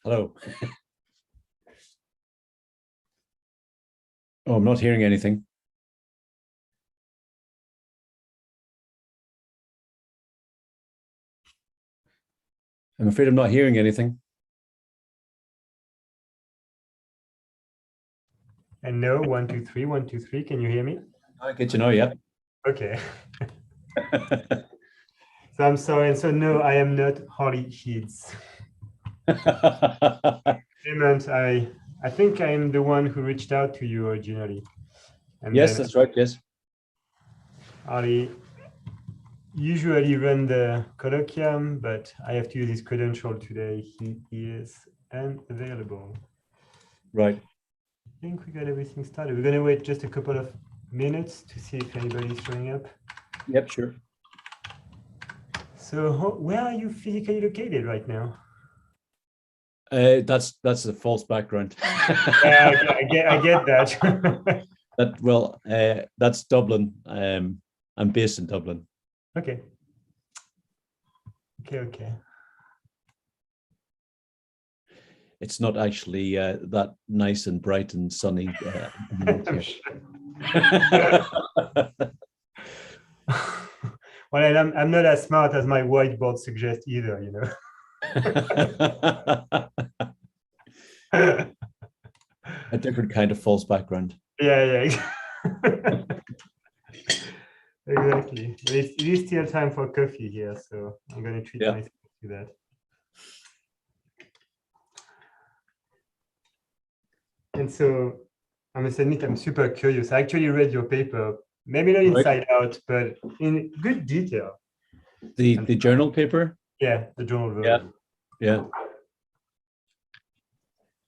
Hello. Oh, I'm not hearing anything. I'm afraid I'm not hearing anything. And no, 1, 2, 3, 1, 2, 3. Can you hear me? I get you now, yeah. Okay. So I'm sorry. And so no, I am not Holly Heeds. Clement, I think I am the one who reached out to you originally. And yes, then that's right. Yes. Holly usually run the colloquium, but I have to use his credential today. He is unavailable. Right. I think we got everything started. We're going to wait just a couple of minutes to see if anybody's showing up. Yep, sure. So where are you physically located right now? That's a false background. Yeah, I get that. That's Dublin. I'm based in Dublin. Okay. Okay. It's not actually that nice and bright and sunny. Well, I'm not as smart as my whiteboard suggests either, you know. A different kind of false background. Yeah. Exactly. But it is still time for coffee here, so I'm going to treat myself to that. And so I must admit, I'm super curious. I actually read your paper, maybe not inside out, but in good detail. The journal paper? Yeah, the journal version. Yeah.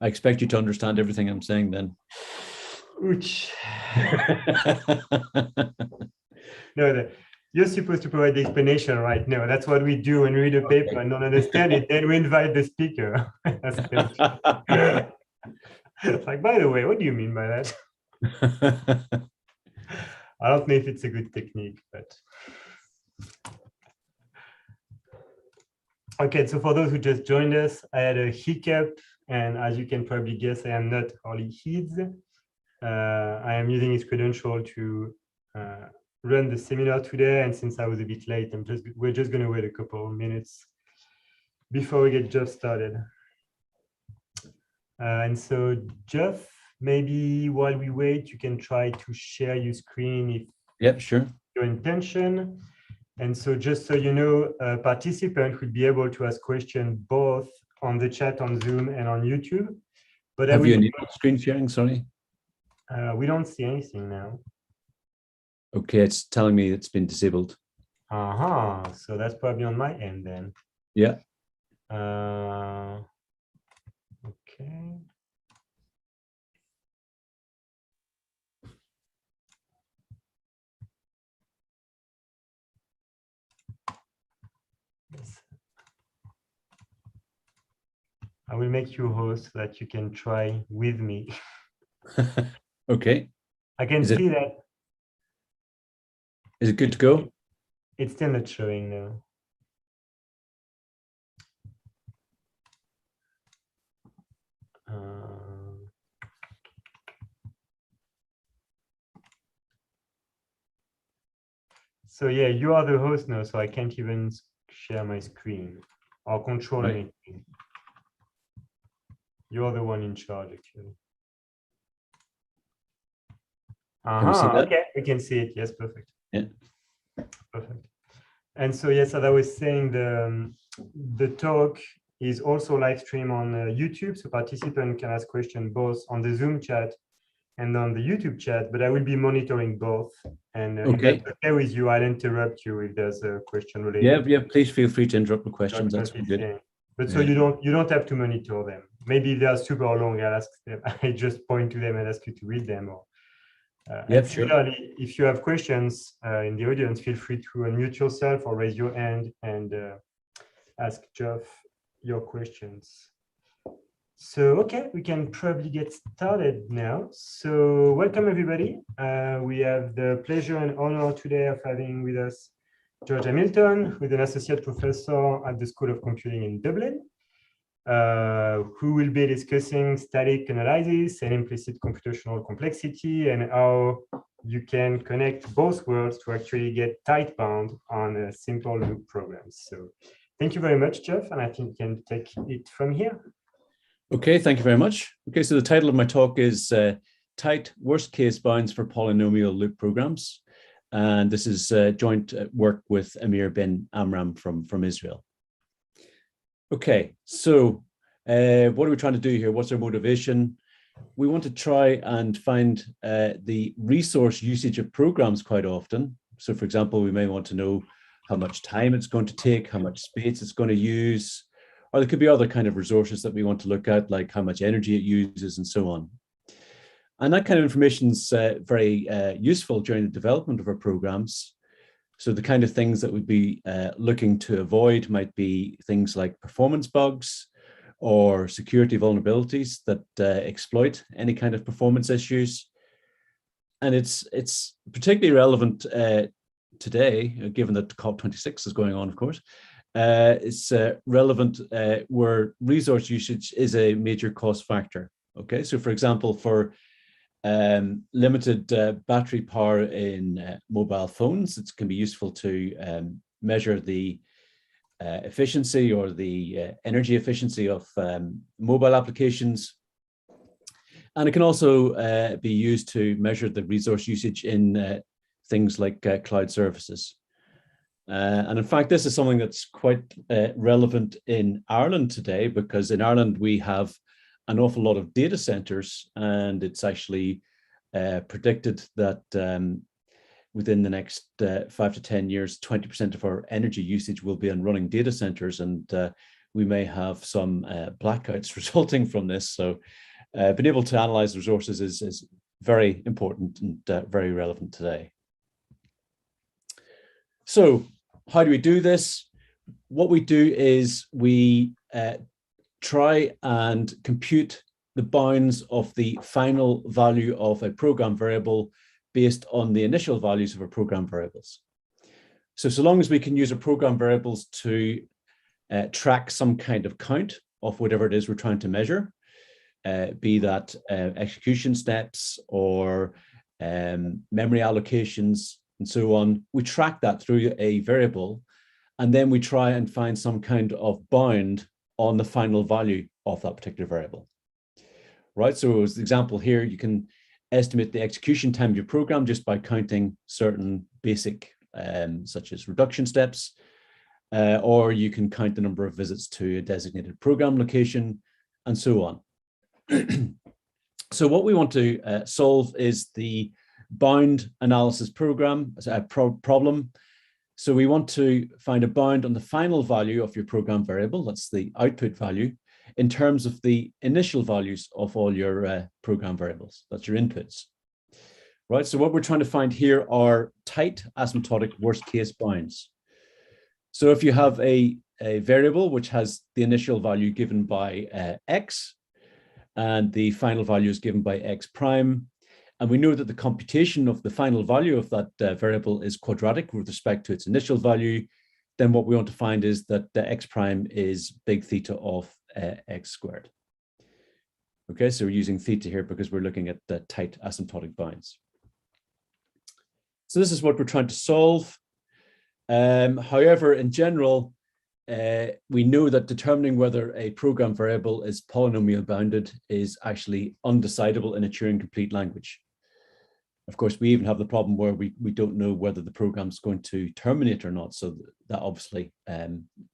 I expect you to understand everything I'm saying then. Ouch. No, you're supposed to provide the explanation, right? No, that's what we do when we read a paper and don't understand it. Then we invite the speaker. It's like, by the way, what do you mean by that? I don't know if it's a good technique, but. Okay, so for those who just joined us, I had a hiccup, and as you can probably guess, I am not Harley Heeds. I am using his credential to run the seminar today, and since I was a bit late, we're just going to wait a couple of minutes before we get Jeff started. And so, Jeff, maybe while we wait, you can try to share your screen if sure. Your intention. And so just so you know, a participant will be able to ask questions both on the chat on Zoom and on YouTube. But have you enabled screen sharing? Sorry. We don't see anything now. Okay, it's telling me it's been disabled. So that's probably on my end then. Yeah. Okay. Yes. I will make you host so that you can try with me. Okay. I can see that. Is it good to go? It's still not showing now. So yeah, you are the host now, so I can't even share my screen or control anything. You're the one in charge, actually. Can we see that? Okay, we can see it. Yes, perfect. Yeah. Perfect. And so yes, as I was saying, the talk is also live stream on YouTube, so participants can ask questions both on the Zoom chat and on the YouTube chat, but I will be monitoring both. And if that's okay with you, I'll interrupt you if there's a question related. Yeah, please feel free to interrupt the questions. That's good. But so you don't have to monitor them. Maybe they are super long, I'll ask them. I just point to them and ask you to read them. Or similarly, if you have questions in the audience, feel free to unmute yourself or raise your hand and ask Jeff your questions. So, okay, we can probably get started now. So welcome, everybody. We have the pleasure and honor today of having with us George Hamilton, who is an associate professor at the School of Computing in Dublin. who will be discussing static analysis and implicit computational complexity and how you can connect both worlds to actually get tight bound on simple loop programs. So thank you very much, Jeff, and I think you can take it from here. Okay, thank you very much. Okay, so the title of my talk is Tight Worst Case Bounds for Polynomial Loop Programs. And this is joint work with Amir bin Amram from Israel. Okay, so what are we trying to do here? What's our motivation? We want to try and find the resource usage of programs quite often. So for example, we may want to know how much time it's going to take, how much space it's going to use, or there could be other kind of resources that we want to look at, like how much energy it uses and so on. And that kind of information is very useful during the development of our programs. So the kind of things that we'd be looking to avoid might be things like performance bugs or security vulnerabilities that exploit any kind of performance issues. And it's particularly relevant today, given that COP26 is going on, of course. It's relevant where resource usage is a major cost factor. Okay, so for example, for limited battery power in mobile phones, it can be useful to measure the efficiency or the energy efficiency of mobile applications. And it can also be used to measure the resource usage in things like cloud services. And in fact, this is something that's quite relevant in Ireland today, because in Ireland we have an awful lot of data centers, and it's actually predicted that within the next 5 to 10 years, 20% of our energy usage will be on running data centers, and we may have some blackouts resulting from this. So being able to analyze resources is very important and very relevant today. So how do we do this? What we do is we try and compute the bounds of the final value of a program variable based on the initial values of our program variables. So long as we can use our program variables to track some kind of count of whatever it is we're trying to measure, be that execution steps or memory allocations and so on, we track that through a variable, and then we try and find some kind of bound on the final value of that particular variable. Right, so as the example here, you can estimate the execution time of your program just by counting certain basic, such as reduction steps, or you can count the number of visits to a designated program location, and so on. So what we want to solve is the bound analysis problem. So we want to find a bound on the final value of your program variable, that's the output value, in terms of the initial values of all your program variables, that's your inputs. Right, so what we're trying to find here are tight asymptotic worst case bounds. So if you have a variable which has the initial value given by x, and the final value is given by x prime, and we know that the computation of the final value of that variable is quadratic with respect to its initial value, then what we want to find is that the x prime is big theta of x squared. Okay, so we're using theta here because we're looking at the tight asymptotic bounds. So this is what we're trying to solve. However, in general, we know that determining whether a program variable is polynomial bounded is actually undecidable in a Turing-complete language. Of course, we even have the problem where we don't know whether the program's going to terminate or not. So that obviously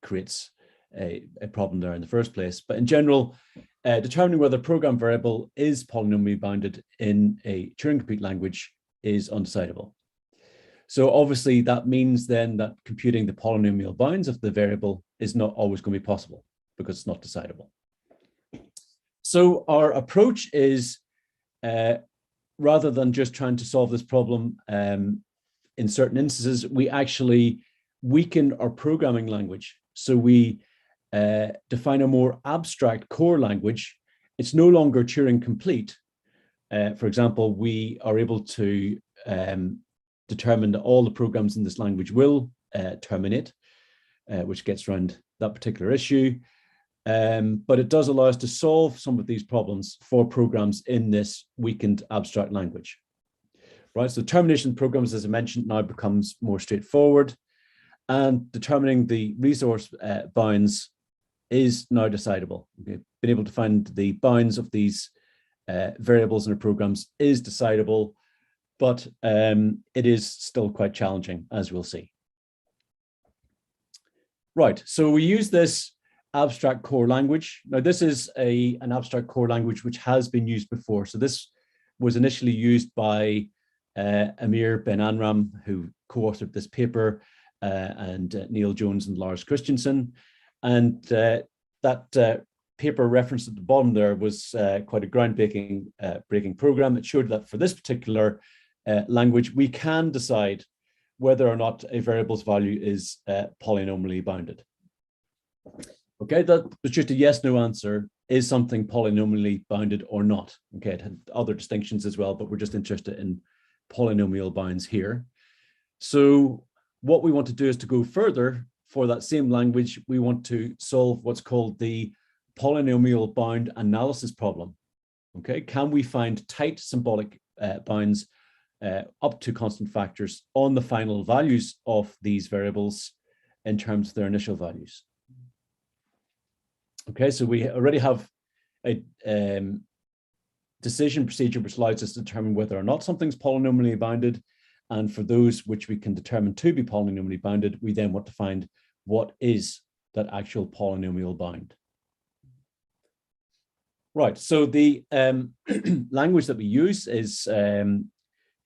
creates a problem there in the first place. But in general, determining whether a program variable is polynomially bounded in a Turing-complete language is undecidable. So obviously that means then that computing the polynomial bounds of the variable is not always going to be possible because it's not decidable. So our approach is, rather than just trying to solve this problem in certain instances, we actually weaken our programming language. So we define a more abstract core language. It's no longer Turing complete. For example, we are able to determine that all the programs in this language will terminate, which gets around that particular issue. but it does allow us to solve some of these problems for programs in this weakened abstract language. Right, so termination programs, as I mentioned, now becomes more straightforward, and determining the resource bounds is now decidable. Okay. Being able to find the bounds of these variables in our programs is decidable, but it is still quite challenging, as we'll see. Right, so we use this abstract core language. Now, this is an abstract core language which has been used before. So this was initially used by Amir Ben-Anram, who co-authored this paper, and Neil Jones and Lars Christensen. And that paper referenced at the bottom there was quite a groundbreaking breaking program. It showed that for this particular language, we can decide whether or not a variable's value is polynomially bounded. Okay, that was just a yes/no answer. Is something polynomially bounded or not? Okay, it had other distinctions as well, but we're just interested in polynomial bounds here. So what we want to do is to go further. For that same language, we want to solve what's called the polynomial bound analysis problem. Okay, can we find tight symbolic bounds up to constant factors on the final values of these variables in terms of their initial values? Okay, so we already have a decision procedure which allows us to determine whether or not something's polynomially bounded. And for those which we can determine to be polynomially bounded, we then want to find what is that actual polynomial bound. Right, so the language that we use is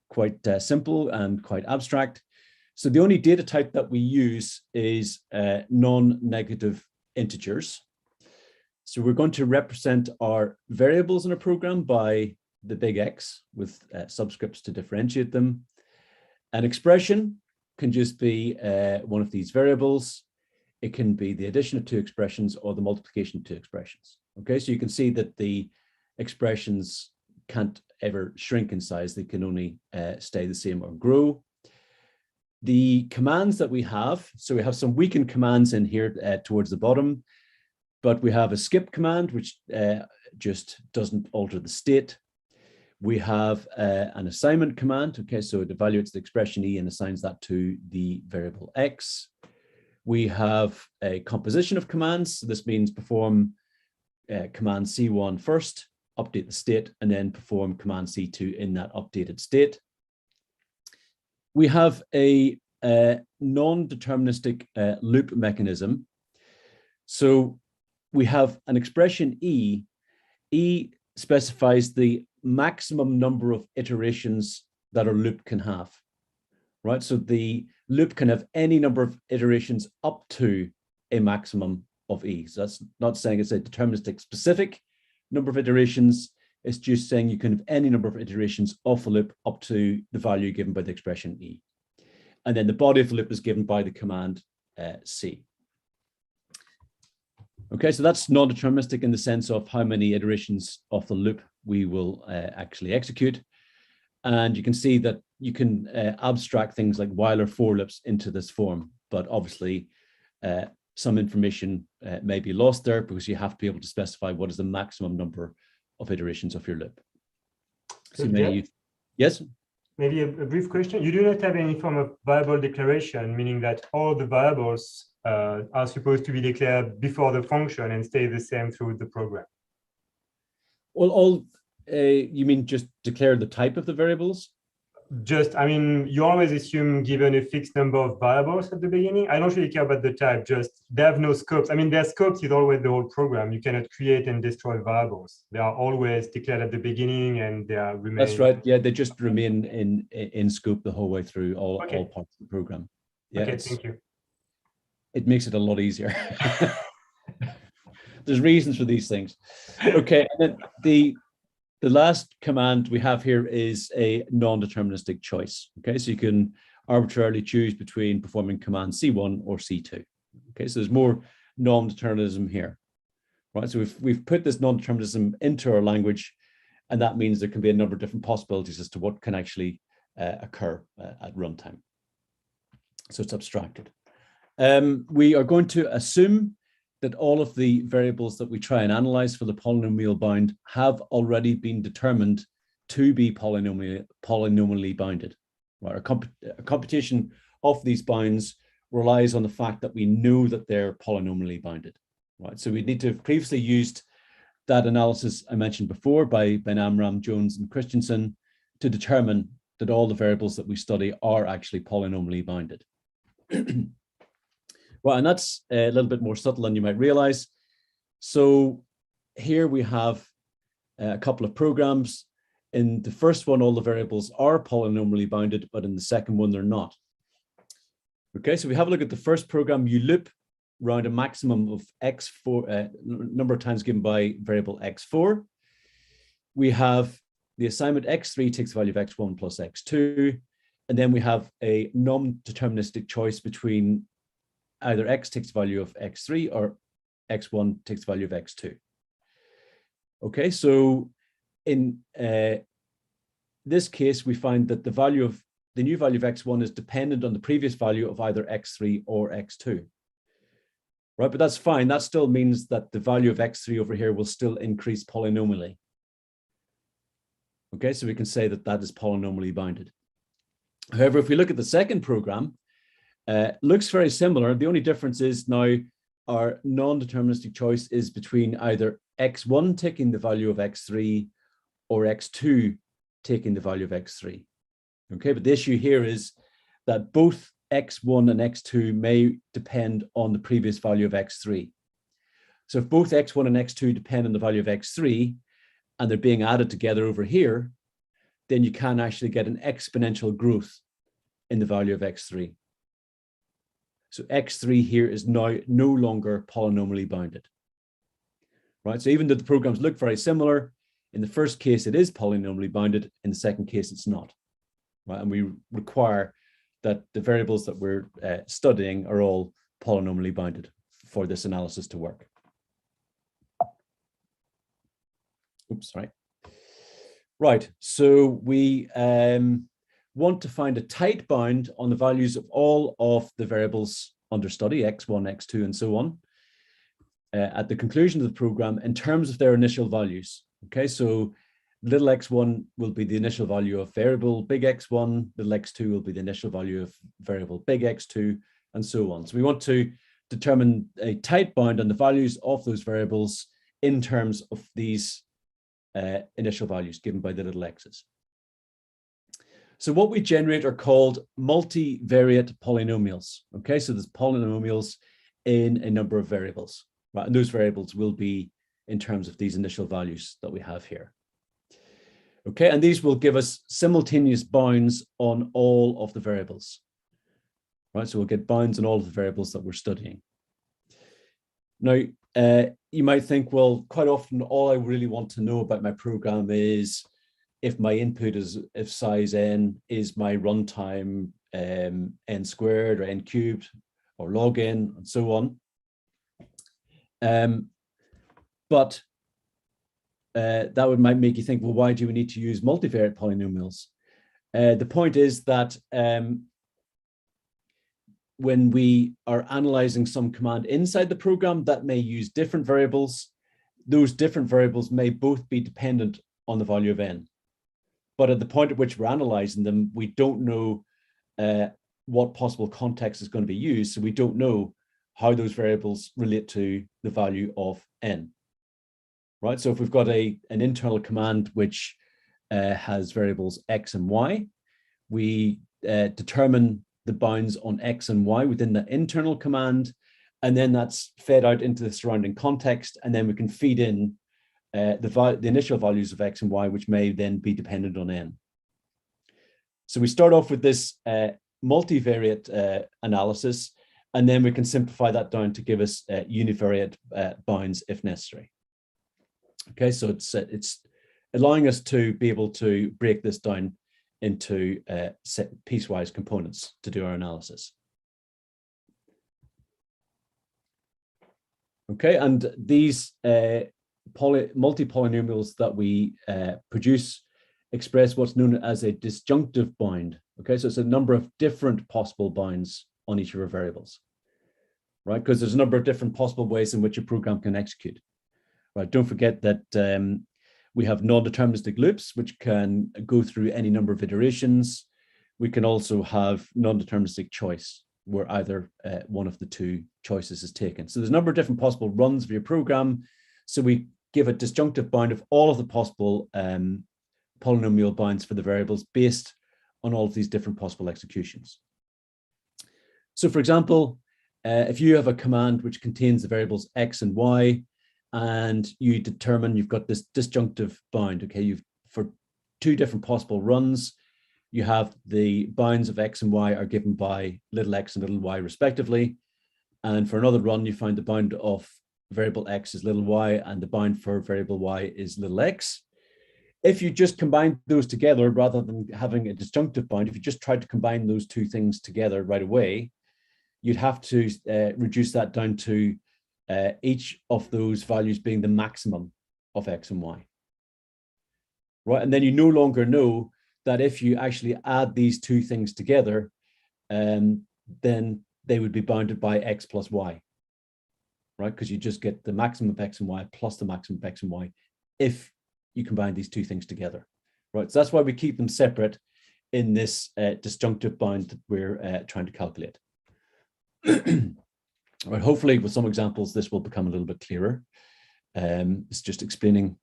quite simple and quite abstract. So the only data type that we use is non-negative integers. So we're going to represent our variables in a program by the big X with subscripts to differentiate them. An expression can just be one of these variables. It can be the addition of two expressions or the multiplication of two expressions. Okay, so you can see that the expressions can't ever shrink in size. They can only stay the same or grow. The commands that we have, so we have some weakened commands in here towards the bottom, but we have a skip command, which just doesn't alter the state. We have an assignment command. Okay, so it evaluates the expression E and assigns that to the variable X. We have a composition of commands. So this means perform command C1 first, update the state, and then perform command C2 in that updated state. We have a non-deterministic loop mechanism. So we have an expression E. E specifies the maximum number of iterations that a loop can have, right? So the loop can have any number of iterations up to a maximum of E. So that's not saying it's a deterministic specific number of iterations. It's just saying you can have any number of iterations of a loop up to the value given by the expression E. And then the body of the loop is given by the command C. Okay, so that's non-deterministic in the sense of how many iterations of the loop we will actually execute. And you can see that you can abstract things like while or for loops into this form, but obviously some information may be lost there because you have to be able to specify what is the maximum number of iterations of your loop. So yes? Maybe a brief question. You do not have any form of variable declaration, meaning that all the variables are supposed to be declared before the function and stay the same through the program. Well, you mean just declare the type of the variables? Just, I mean, you always assume given a fixed number of variables at the beginning. I don't really care about the type, just they have no scopes. I mean, their scopes is always the whole program. You cannot create and destroy variables. They are always declared at the beginning and they are remain. That's right. Yeah, they just remain in scope the whole way through all parts of the program. Yeah, okay, thank you. It makes it a lot easier. There's reasons for these things. Okay, and then the last command we have here is a non-deterministic choice. Okay, so you can arbitrarily choose between performing command C1 or C2. Okay, so there's more non-determinism here, right? So we've put this non-determinism into our language, and that means there can be a number of different possibilities as to what can actually occur at runtime. So it's abstracted. We are going to assume that all of the variables that we try and analyze for the polynomial bound have already been determined to be polynomially bounded. Right? A computation of these bounds relies on the fact that we know that they're polynomially bounded. Right? So we need to have previously used that analysis I mentioned before by Ben Amram, Jones, and Christensen to determine that all the variables that we study are actually polynomially bounded. Right, and that's a little bit more subtle than you might realize. So here we have a couple of programs. In the first one, all the variables are polynomially bounded, but in the second one, they're not. Okay, so we have a look at the first program. You loop around a maximum of x4, number of times given by variable x4. We have the assignment x3 takes the value of x1 plus x2. And then we have a non-deterministic choice between either x takes the value of x3 or x1 takes the value of x2. Okay, so in this case, we find that the new value of x1 is dependent on the previous value of either x3 or x2. Right, but that's fine. That still means that the value of x3 over here will still increase polynomially. Okay, so we can say that that is polynomially bounded. However, if we look at the second program, looks very similar. The only difference is now our non-deterministic choice is between either x1 taking the value of x3 or x2 taking the value of x3. Okay, but the issue here is that both x1 and x2 may depend on the previous value of x3. So if both x1 and x2 depend on the value of x3 and they're being added together over here, then you can actually get an exponential growth in the value of x3. So x3 here is now no longer polynomially bounded. Right, so even though the programs look very similar, in the first case it is polynomially bounded, in the second case it's not. Right, and we require that the variables that we're studying are all polynomially bounded for this analysis to work. Oops, sorry. Right, so we want to find a tight bound on the values of all of the variables under study, x1, x2, and so on, at the conclusion of the program in terms of their initial values. Okay, so little x1 will be the initial value of variable big x1, little x2 will be the initial value of variable big x2, and so on. So we want to determine a tight bound on the values of those variables in terms of these initial values given by the little x's. So what we generate are called multivariate polynomials. Okay, so there's polynomials in a number of variables, right? And those variables will be in terms of these initial values that we have here. Okay, and these will give us simultaneous bounds on all of the variables, right? So we'll get bounds on all of the variables that we're studying. Now, you might think, well, quite often all I really want to know about my program is if my input is, if size n is my runtime n squared or n cubed or log n and so on. But that might make you think, well, why do we need to use multivariate polynomials? The point is that when we are analyzing some command inside the program that may use different variables, those different variables may both be dependent on the value of n. But at the point at which we're analyzing them, we don't know what possible context is going to be used. So we don't know how those variables relate to the value of n. Right, so if we've got an internal command which has variables x and y, we determine the bounds on x and y within the internal command, and then that's fed out into the surrounding context, and then we can feed in the initial values of x and y, which may then be dependent on n. So we start off with this multivariate analysis, and then we can simplify that down to give us univariate bounds if necessary. Okay, so it's allowing us to be able to break this down into piecewise components to do our analysis. Okay, and these multi-polynomials that we produce express what's known as a disjunctive bound. Okay, so it's a number of different possible bounds on each of our variables. right? Because there's a number of different possible ways in which a program can execute, right? Don't forget that we have non-deterministic loops, which can go through any number of iterations. We can also have non-deterministic choice, where either one of the two choices is taken. So there's a number of different possible runs of your program. So we give a disjunctive bound of all of the possible polynomial bounds for the variables based on all of these different possible executions. So for example, if you have a command which contains the variables x and y, and you determine you've got this disjunctive bound, okay, for two different possible runs, you have the bounds of x and y are given by little x and little y respectively. And for another run, you find the bound of variable x is little y and the bound for variable y is little x. If you just combine those together, rather than having a disjunctive bound, if you just tried to combine those two things together right away, you'd have to reduce that down to each of those values being the maximum of x and y. Right, and then you no longer know that if you actually add these two things together, then they would be bounded by x plus y, right? Because you just get the maximum of x and y plus the maximum of x and y if you combine these two things together, right? So that's why we keep them separate in this disjunctive bound that we're trying to calculate. Right, hopefully with some examples, this will become a little bit clearer. It's just explaining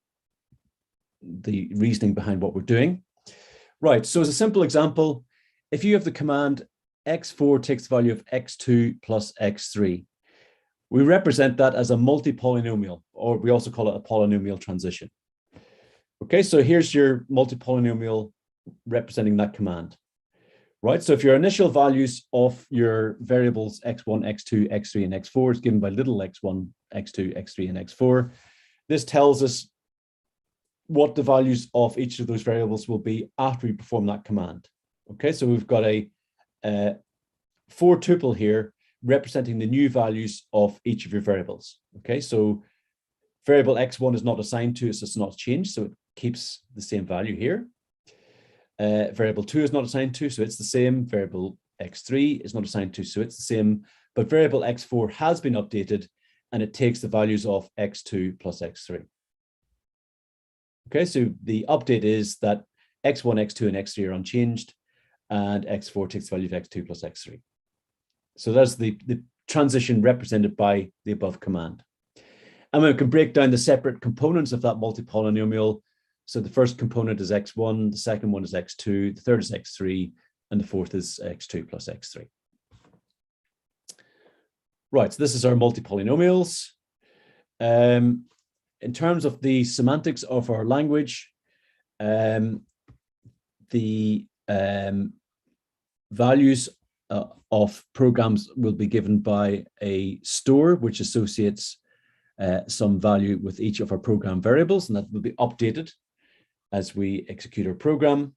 the reasoning behind what we're doing. Right, so as a simple example, if you have the command x4 takes the value of x2 plus x3, we represent that as a multipolynomial, or we also call it a polynomial transition. Okay, so here's your multipolynomial representing that command. Right, so if your initial values of your variables x1, x2, x3, and x4 is given by little x1, x2, x3, and x4, this tells us what the values of each of those variables will be after we perform that command. Okay, so we've got a for tuple here representing the new values of each of your variables. Okay, so variable x1 is not assigned to it, so it's not changed, so it keeps the same value here. Variable 2 is not assigned to, so it's the same. Variable x3 is not assigned to, so it's the same. But variable x4 has been updated, and it takes the values of x2 plus x3. Okay, so the update is that x1, x2, and x3 are unchanged, and x4 takes the value of x2 plus x3. So that's the transition represented by the above command. And we can break down the separate components of that multipolynomial. So the first component is x1, the second one is x2, the third is x3, and the fourth is x2 plus x3. Right, so this is our multipolynomials. In terms of the semantics of our language, the values of programs will be given by a store, which associates some value with each of our program variables, and that will be updated as we execute our program.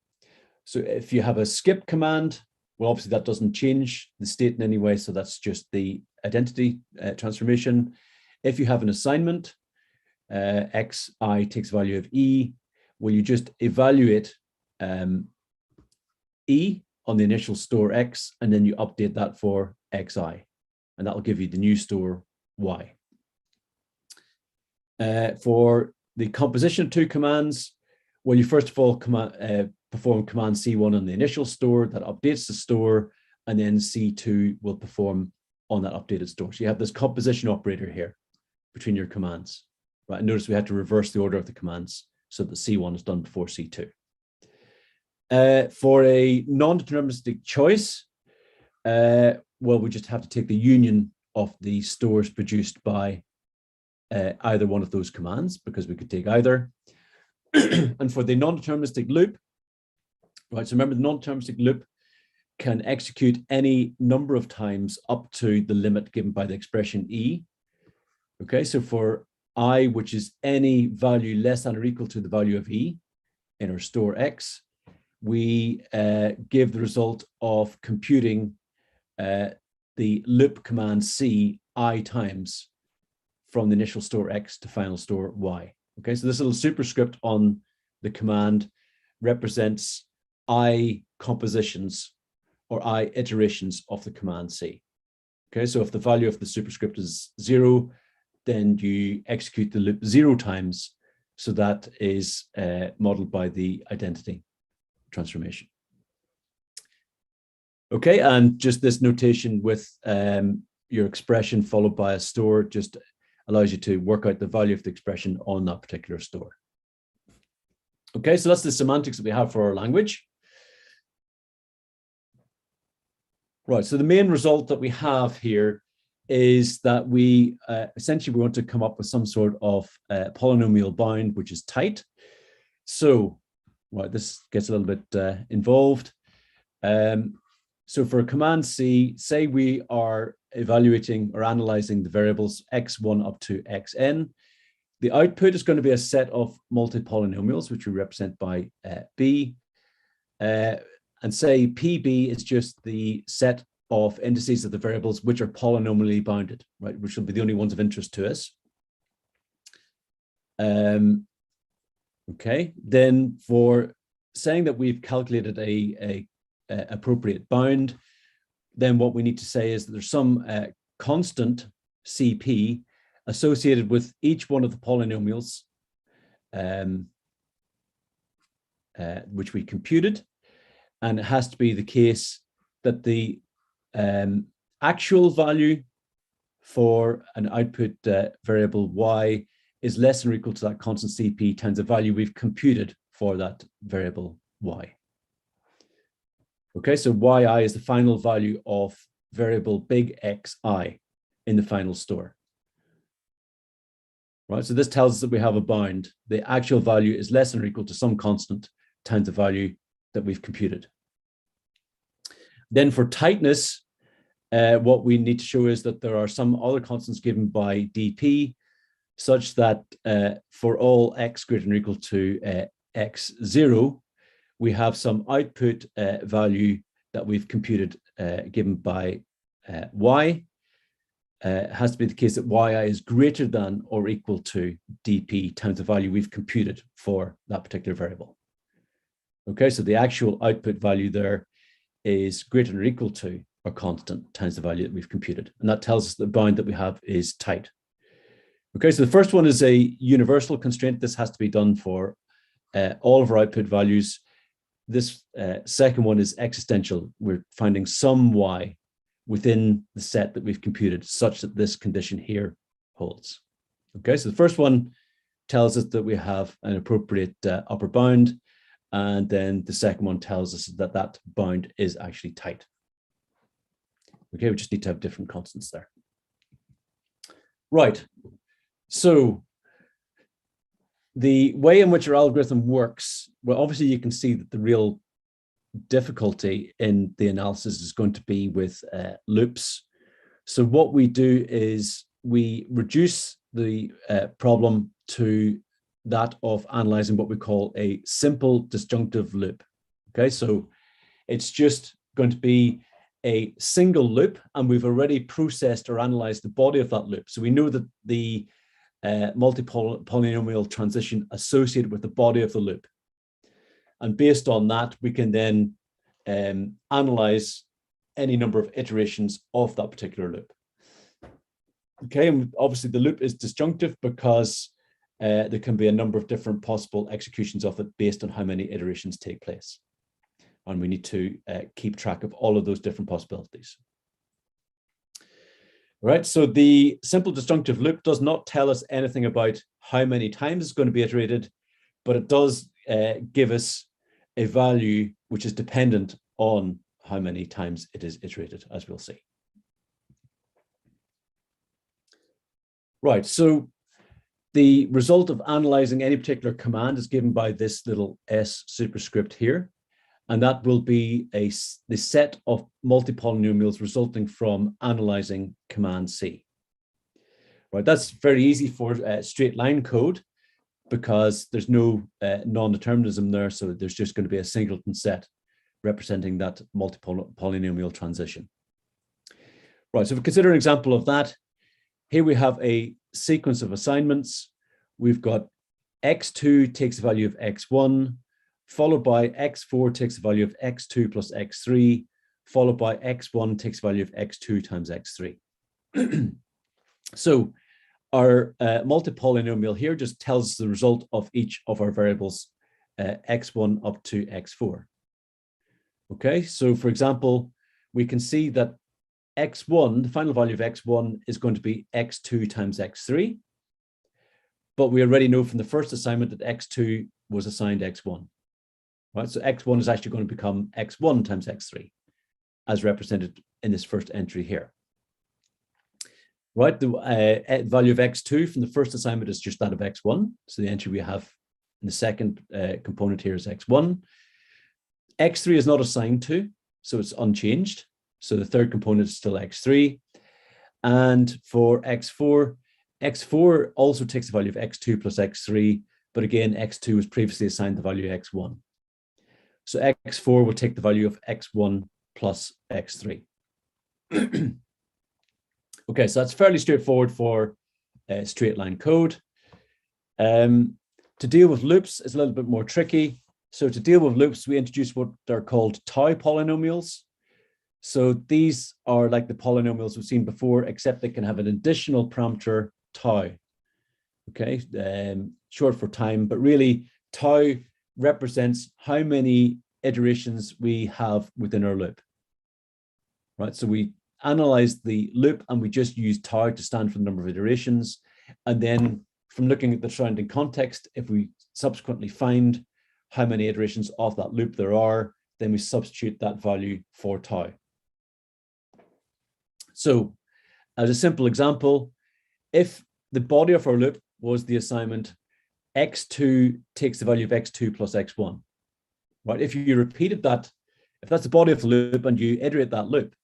So if you have a skip command, well, obviously that doesn't change the state in any way, so that's just the identity transformation. If you have an assignment, xi takes value of e, well, you just evaluate e on the initial store x, and then you update that for xi, and that will give you the new store y. For the composition of two commands, well, you first of all perform command C1 on the initial store, that updates the store, and then C2 will perform on that updated store. So you have this composition operator here between your commands, right? And notice we had to reverse the order of the commands so that C1 is done before C2. For a non-deterministic choice, well, we just have to take the union of the stores produced by either one of those commands, because we could take either. And for the non-deterministic loop, right, so remember the non-deterministic loop can execute any number of times up to the limit given by the expression e. Okay, so for I, which is any value less than or equal to the value of e in our store x, we give the result of computing the loop command c I times from the initial store x to final store y. Okay, so this little superscript on the command represents I compositions or I iterations of the command C. Okay, so if the value of the superscript is 0, then you execute the loop 0 times. So that is modeled by the identity transformation. Okay, and just this notation with your expression followed by a store just allows you to work out the value of the expression on that particular store. Okay, so that's the semantics that we have for our language. Right, so the main result that we have here is that we essentially want to come up with some sort of polynomial bound which is tight. So, right, this gets a little bit involved. So for command C, say we are evaluating or analyzing the variables x1 up to xn. The output is going to be a set of multipolynomials, which we represent by B. And say PB is just the set of indices of the variables which are polynomially bounded, right? Which will be the only ones of interest to us. Okay, then for saying that we've calculated a appropriate bound, then what we need to say is that there's some constant CP associated with each one of the polynomials which we computed. And it has to be the case that the actual value for an output variable y is less than or equal to that constant CP times the value we've computed for that variable y. Okay, so yi is the final value of variable big Xi in the final store. Right, so this tells us that we have a bound. The actual value is less than or equal to some constant times the value that we've computed. Then for tightness, what we need to show is that there are some other constants given by dp such that for all x greater than or equal to x0, we have some output value that we've computed given by y. It has to be the case that yi is greater than or equal to dp times the value we've computed for that particular variable. Okay, so the actual output value there is greater than or equal to our constant times the value that we've computed. And that tells us the bound that we have is tight. Okay, so the first one is a universal constraint. This has to be done for all of our output values. This second one is existential. We're finding some y within the set that we've computed such that this condition here holds. Okay, so the first one tells us that we have an appropriate upper bound. And then the second one tells us that that bound is actually tight. Okay, we just need to have different constants there. Right, so the way in which our algorithm works, well, obviously you can see that the real difficulty in the analysis is going to be with loops. So what we do is we reduce the problem to that of analyzing what we call a simple disjunctive loop. Okay, so it's just going to be a single loop, and we've already processed or analyzed the body of that loop. So we know that the multipolynomial transition associated with the body of the loop. And based on that, we can then analyze any number of iterations of that particular loop. Okay, and obviously the loop is disjunctive because there can be a number of different possible executions of it based on how many iterations take place. And we need to keep track of all of those different possibilities. All right, so the simple disjunctive loop does not tell us anything about how many times it's going to be iterated, but it does give us a value which is dependent on how many times it is iterated, as we'll see. Right, so the result of analyzing any particular command is given by this little s superscript here. And that will be the set of multipolynomials resulting from analyzing command C. Right, that's very easy for straight line code because there's no non-determinism there. So there's just going to be a singleton set representing that multipolynomial transition. Right, so if we consider an example of that, here we have a sequence of assignments. We've got x2 takes the value of x1, followed by x4 takes the value of x2 plus x3, followed by x1 takes the value of x2 times x3. So our multipolynomial here just tells us the result of each of our variables, x1 up to x4. Okay, so for example, we can see that x1, the final value of x1 is going to be x2 times x3. But we already know from the first assignment that x2 was assigned x1. Right, so x1 is actually going to become x1 times x3, as represented in this first entry here. Right, the value of x2 from the first assignment is just that of x1. So the entry we have in the second component here is x1. x3 is not assigned to, so it's unchanged. So the third component is still x3. And for x4, x4 also takes the value of x2 plus x3, but again, x2 was previously assigned the value of x1. So x4 will take the value of x1 plus x3. Okay, so that's fairly straightforward for straight line code. To deal with loops is a little bit more tricky. So to deal with loops, we introduce what are called tau polynomials. So these are like the polynomials we've seen before, except they can have an additional parameter tau. Okay, short for time, but really tau represents how many iterations we have within our loop. Right, so we analyze the loop and we just use tau to stand for the number of iterations. And then from looking at the surrounding context, if we subsequently find how many iterations of that loop there are, then we substitute that value for tau. So as a simple example, if the body of our loop was the assignment x2 takes the value of x2 plus x1, right? If you repeated that, if that's the body of the loop and you iterate that loop,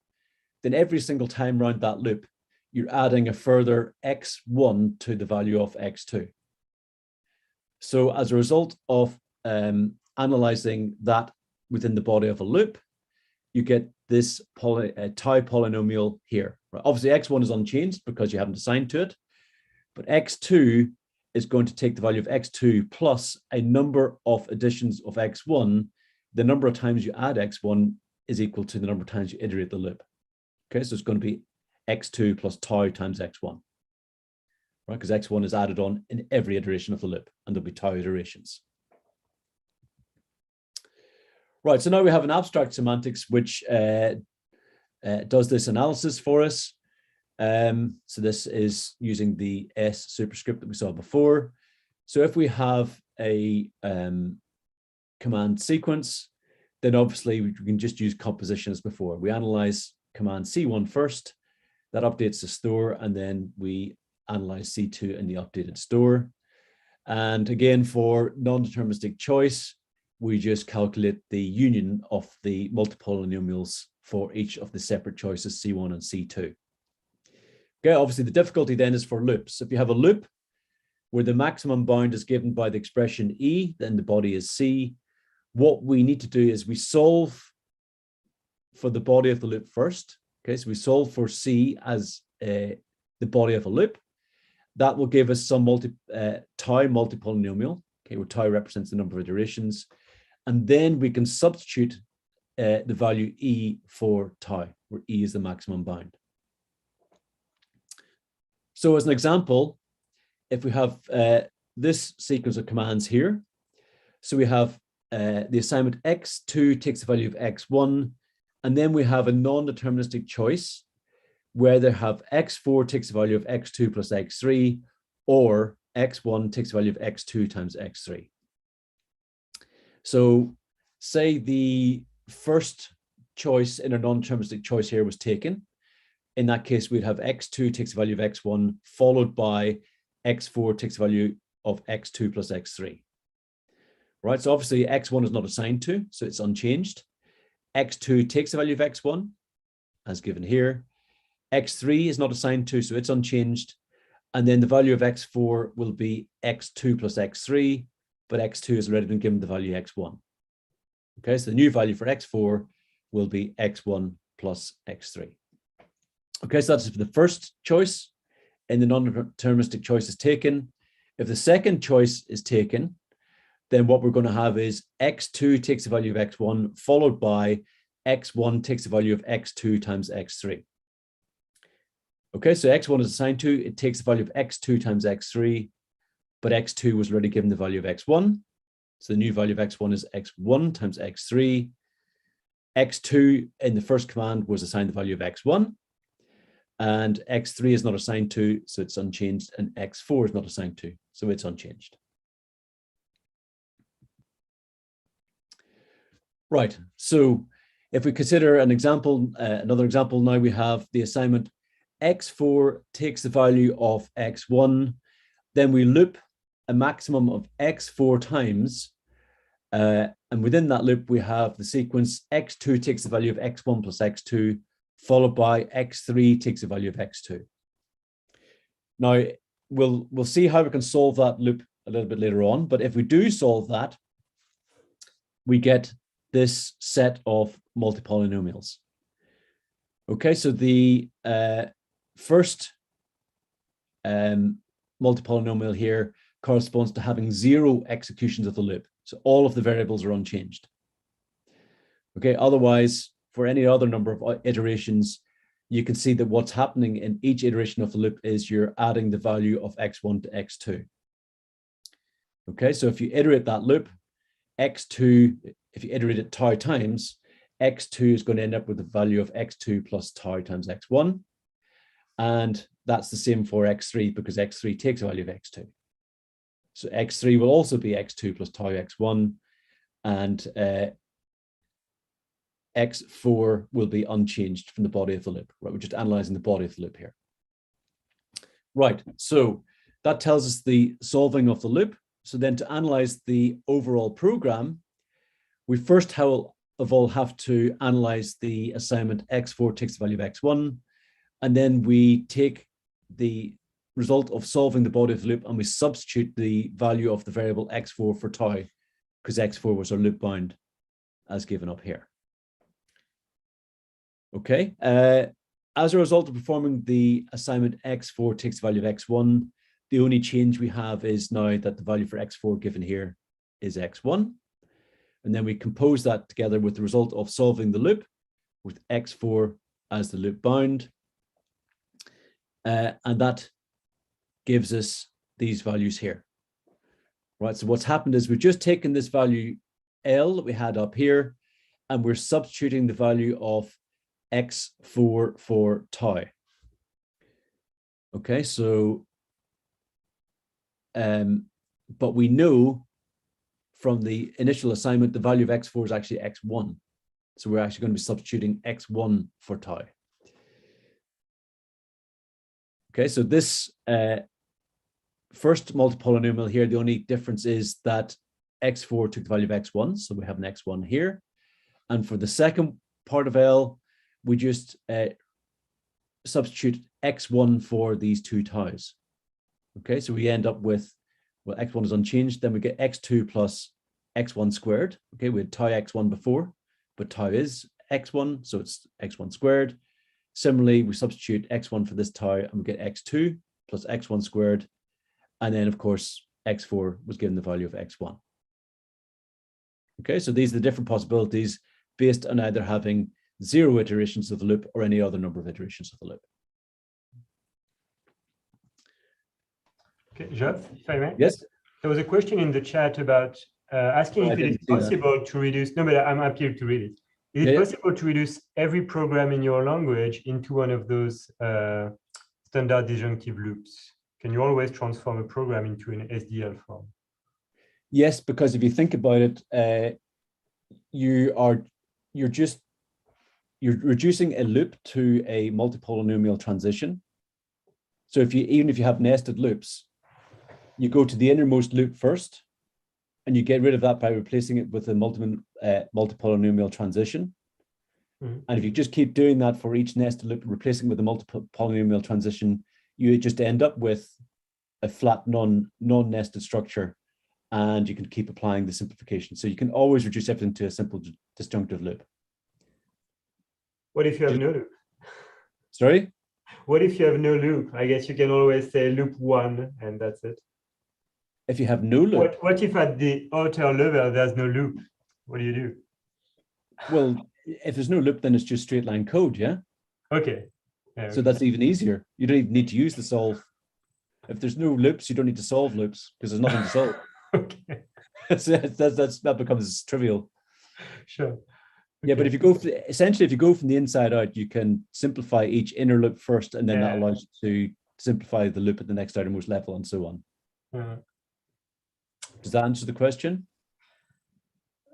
then every single time around that loop, you're adding a further x1 to the value of x2. So as a result of analyzing that within the body of a loop, you get this tau polynomial here. Right? Obviously, x1 is unchanged because you haven't assigned to it, but x2 is going to take the value of x2 plus a number of additions of x1. The number of times you add x1 is equal to the number of times you iterate the loop. Okay, so it's going to be x2 plus tau times x1, right? Because x1 is added on in every iteration of the loop, and there'll be tau iterations. Right, so now we have an abstract semantics which does this analysis for us. So this is using the S superscript that we saw before. So if we have a command sequence, then obviously we can just use composition as before. We analyze command C1 first, that updates the store, and then we analyze C2 in the updated store. And again, for non-deterministic choice, we just calculate the union of the multipolynomials for each of the separate choices, C1 and C2. Okay, obviously the difficulty then is for loops. If you have a loop where the maximum bound is given by the expression E, then the body is C, what we need to do is we solve for the body of the loop first. Okay, so we solve for C as the body of a loop. That will give us some tau multipolynomial, okay, where tau represents the number of iterations. And then we can substitute the value E for tau, where E is the maximum bound. So as an example, if we have this sequence of commands here, so we have the assignment x2 takes the value of x1, and then we have a non-deterministic choice where they have x4 takes the value of x2 plus x3, or x1 takes the value of x2 times x3. So say the first choice in a non-deterministic choice here was taken. In that case, we'd have x2 takes the value of x1, followed by x4 takes the value of x2 plus x3. Right, so obviously x1 is not assigned to, so it's unchanged. x2 takes the value of x1, as given here. x3 is not assigned to, so it's unchanged. And then the value of x4 will be x2 plus x3, but x2 has already been given the value x1. Okay, so the new value for x4 will be x1 plus x3. Okay, so that's for the first choice. And the non-deterministic choice is taken. If the second choice is taken, then what we're going to have is x2 takes the value of x1, followed by x1 takes the value of x2 times x3. Okay, so x1 is assigned to, it takes the value of x2 times x3, but x2 was already given the value of x1. So the new value of x1 is x1 times x3. x2 in the first command was assigned the value of x1, and x3 is not assigned to, so it's unchanged, and x4 is not assigned to, so it's unchanged. Right, so if we consider an example, another example, now we have the assignment x4 takes the value of x1, then we loop a maximum of x4 times, and within that loop we have the sequence x2 takes the value of x1 plus x2, followed by x3 takes the value of x2. Now we'll see how we can solve that loop a little bit later on, but if we do solve that, we get this set of multipolynomials. Okay, so the first multipolynomial here corresponds to having 0 executions of the loop. So all of the variables are unchanged. Okay, otherwise, for any other number of iterations, you can see that what's happening in each iteration of the loop is you're adding the value of x1 to x2. Okay, so if you iterate that loop, x2, if you iterate it tau times, x2 is going to end up with the value of x2 plus tau times x1. And that's the same for x3 because x3 takes a value of x2. So x3 will also be x2 plus tau x1, and x4 will be unchanged from the body of the loop. Right, we're just analyzing the body of the loop here. Right, so that tells us the solving of the loop. So then to analyze the overall program, we first of all have to analyze the assignment x4 takes the value of x1, and then we take the result of solving the body of the loop and we substitute the value of the variable x4 for tau, because x4 was our loop bound as given up here. Okay, as a result of performing the assignment x4 takes the value of x1, the only change we have is now that the value for x4 given here is x1. And then we compose that together with the result of solving the loop with x4 as the loop bound. And that gives us these values here. Right, so what's happened is we've just taken this value L that we had up here, and we're substituting the value of x4 for tau. Okay, so, but we know from the initial assignment, the value of x4 is actually x1. So we're actually going to be substituting x1 for tau. Okay, so this first multipolynomial here, the only difference is that x4 took the value of x1, so we have an x1 here. And for the second part of L, we just substitute x1 for these two taus. Okay, so we end up with, well, x1 is unchanged, then we get x2 plus x1 squared. Okay, we had tau x1 before, but tau is x1, so it's x1 squared. Similarly, we substitute x1 for this tau and we get x2 plus x1 squared. And then, of course, x4 was given the value of x1. Okay, so these are the different possibilities based on either having 0 iterations of the loop or any other number of iterations of the loop. Okay, Geoff, if I may? Yes? There was a question in the chat about asking if it is possible to reduce, no, but I'm happy to read it. Is it possible to reduce every program in your language into one of those standard disjunctive loops? Can you always transform a program into an SDL form? Yes, because if you think about it, you're reducing a loop to a multipolynomial transition. So even if you have nested loops, you go to the innermost loop first, and you get rid of that by replacing it with a multipolynomial transition. Mm-hmm. And if you just keep doing that for each nested loop, replacing it with a multipolynomial transition, you just end up with a flat non-nested structure, and you can keep applying the simplification. So you can always reduce everything to a simple disjunctive loop. What if you have no loop? Sorry? What if you have no loop? I guess you can always say loop 1 and that's it. If you have no loop. What if at the outer level there's no loop? What do you do? Well, if there's no loop, then it's just straight line code, yeah? Okay. Yeah, so that's even easier. You don't even need to use the solve. If there's no loops, you don't need to solve loops because there's nothing to solve. Okay. So that becomes trivial. Sure. Yeah, but if you go essentially, if you go from the inside out, you can simplify each inner loop first, and then that allows you to simplify the loop at the next outermost level, and so on. Does that answer the question?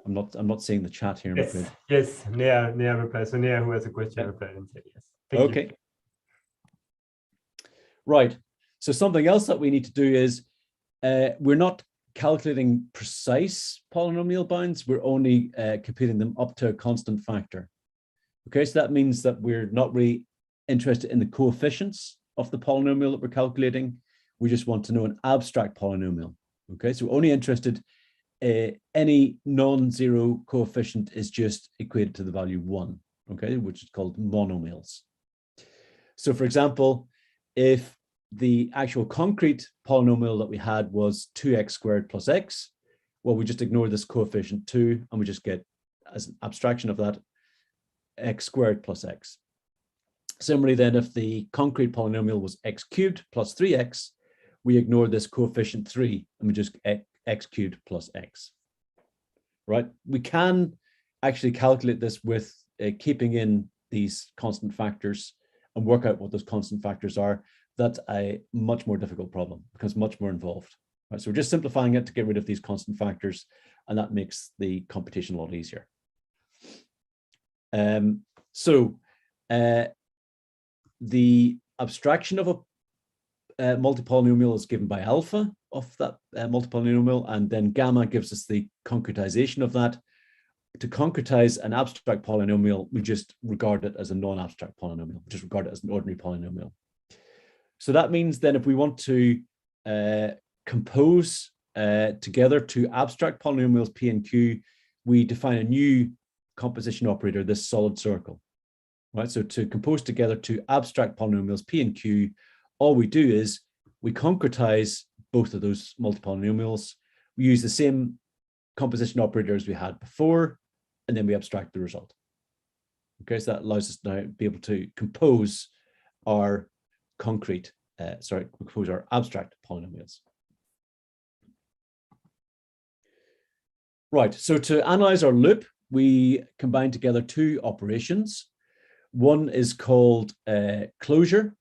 I'm not seeing the chat here. Yes, yes. Nea replies. So Nea, who has a question, replied and said yes. Thank you. Right. So something else that we need to do is we're not calculating precise polynomial bounds. We're only computing them up to a constant factor. Okay, so that means that we're not really interested in the coefficients of the polynomial that we're calculating. We just want to know an abstract polynomial. Okay, so we're only interested any non-zero coefficient is just equated to the value 1, okay, which is called monomials. So for example, if the actual concrete polynomial that we had was 2x squared plus x, well, we just ignore this coefficient 2 and we just get, as an abstraction of that, x squared plus x. Similarly, then, if the concrete polynomial was x cubed plus 3x, we ignore this coefficient 3 and we just get x cubed plus x. Right? We can actually calculate this with keeping in these constant factors and work out what those constant factors are. That's a much more difficult problem because much more involved. Right? So we're just simplifying it to get rid of these constant factors, and that makes the computation a lot easier. The abstraction of a multipolynomial is given by alpha of that multipolynomial, and then gamma gives us the concretization of that. To concretize an abstract polynomial, we just regard it as a non-abstract polynomial, just regard it as an ordinary polynomial. So that means then if we want to compose together two abstract polynomials P and Q, we define a new composition operator, this solid circle. Right? So to compose together two abstract polynomials P and Q, all we do is we concretize both of those multipolynomials. We use the same composition operator as we had before, and then we abstract the result. Okay, so that allows us now to be able to compose our compose our abstract polynomials. Right, so to analyze our loop, we combine together two operations. One is called closure.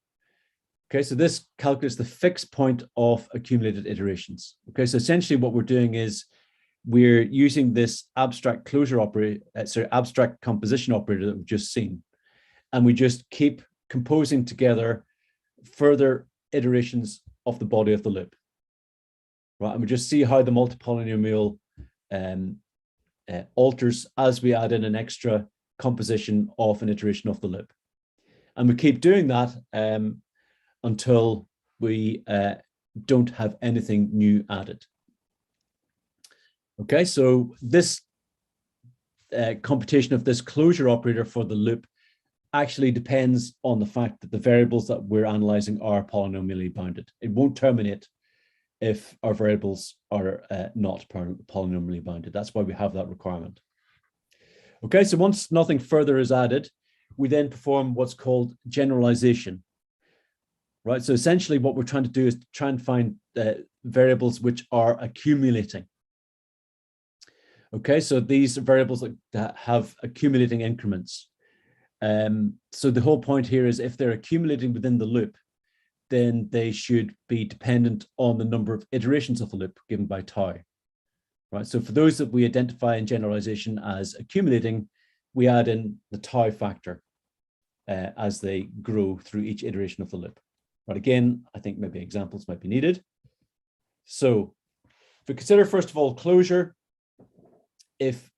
Okay, so this calculates the fixed point of accumulated iterations. Okay, so essentially what we're doing is we're using this abstract closure operator, abstract composition operator that we've just seen, and we just keep composing together further iterations of the body of the loop. Right, and we just see how the multipolynomial alters as we add in an extra composition of an iteration of the loop. And we keep doing that until we don't have anything new added. Okay, so this computation of this closure operator for the loop actually depends on the fact that the variables that we're analyzing are polynomially bounded. It won't terminate if our variables are not polynomially bounded. That's why we have that requirement. Okay, so once nothing further is added, we then perform what's called generalization. Right, so essentially what we're trying to do is try and find variables which are accumulating. Okay, so these are variables that have accumulating increments. So the whole point here is if they're accumulating within the loop, then they should be dependent on the number of iterations of the loop given by tau. Right, so for those that we identify in generalization as accumulating, we add in the tau factor as they grow through each iteration of the loop. But again, I think maybe examples might be needed. So if we consider, first of all, closure, if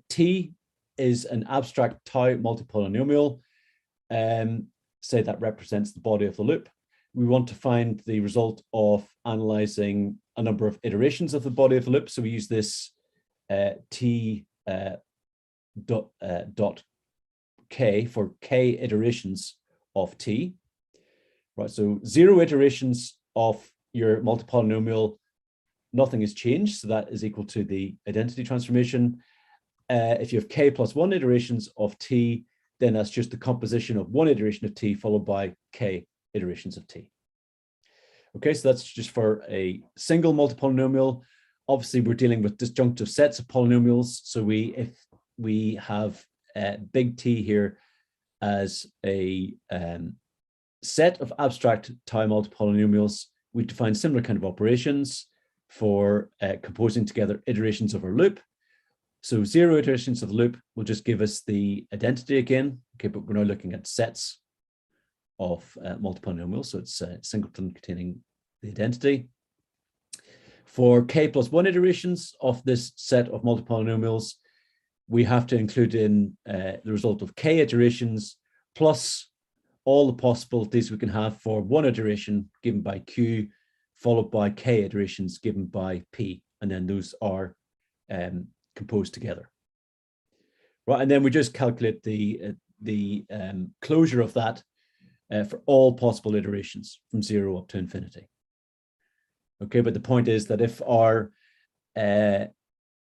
T is an abstract tau multipolynomial, say that represents the body of the loop, we want to find the result of analyzing a number of iterations of the body of the loop. So we use this T dot K for K iterations of T. Right, so 0 iterations of your multipolynomial, nothing has changed, so that is equal to the identity transformation. If you have K plus 1 iterations of T, then that's just the composition of one iteration of t followed by k iterations of t. Okay, so that's just for a single multipolynomial. Obviously, we're dealing with disjunctive sets of polynomials. So if we have big T here as a set of abstract tau multipolynomials, we define similar kind of operations for composing together iterations of our loop. So 0 iterations of the loop will just give us the identity again. Okay, but we're now looking at sets of multipolynomials. So it's a singleton containing the identity. For k plus 1 iterations of this set of multipolynomials, we have to include in the result of k iterations plus all the possibilities we can have for one iteration given by q, followed by k iterations given by p, and then those are composed together. Right, and then we just calculate the closure of that for all possible iterations from 0 up to infinity. Okay, but the point is that if our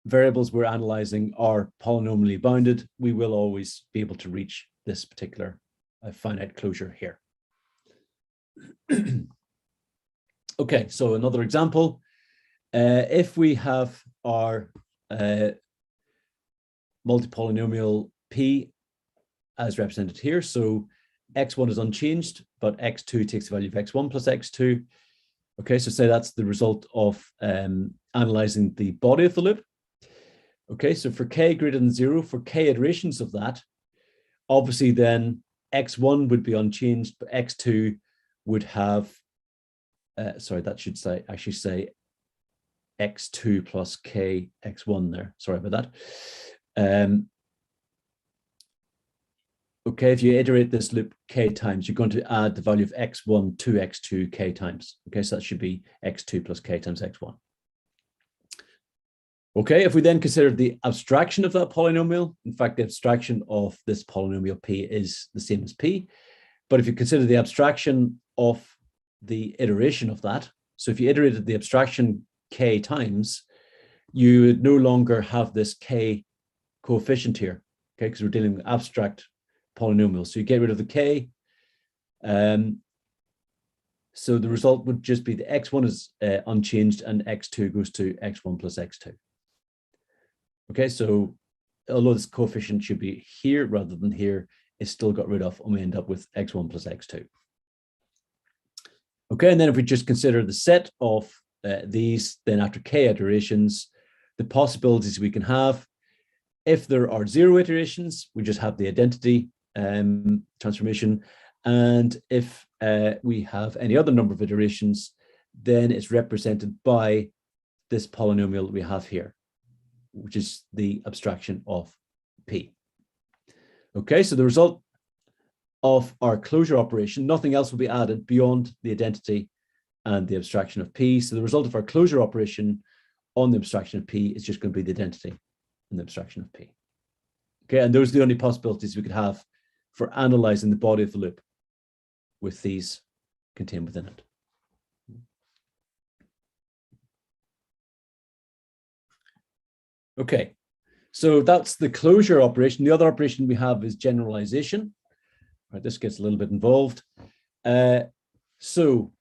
variables we're analyzing are polynomially bounded, we will always be able to reach this particular finite closure here. Okay, so another example. If we have our multipolynomial p as represented here, so x1 is unchanged, but x2 takes the value of x1 plus x2. Okay, so say that's the result of analyzing the body of the loop. Okay, so for k greater than 0, for k iterations of that, obviously then x1 would be unchanged, but x2 would have, sorry, that should say actually say x2 plus k x1 there. Sorry about that. Okay, if you iterate this loop k times, you're going to add the value of x1 to x2 k times. Okay, so that should be x2 plus k times x1. Okay, if we then consider the abstraction of that polynomial, in fact, the abstraction of this polynomial p is the same as p. But if you consider the abstraction of the iteration of that, so if you iterated the abstraction k times, you would no longer have this k coefficient here, okay, because we're dealing with abstract polynomials. So you get rid of the k. So the result would just be the x1 is unchanged and x2 goes to x1 plus x2. Okay, so although this coefficient should be here rather than here, it's still got rid of, and we end up with x1 plus x2. Okay, and then if we just consider the set of these, then after k iterations, the possibilities we can have, if there are 0 iterations, we just have the identity transformation. And if we have any other number of iterations, then it's represented by this polynomial we have here, which is the abstraction of p. Okay, so the result of our closure operation, nothing else will be added beyond the identity and the abstraction of p. So the result of our closure operation on the abstraction of p is just going to be the identity and the abstraction of p. Okay, and those are the only possibilities we could have for analyzing the body of the loop with these contained within it. Okay, so that's the closure operation. The other operation we have is generalization. All right, this gets a little bit involved. So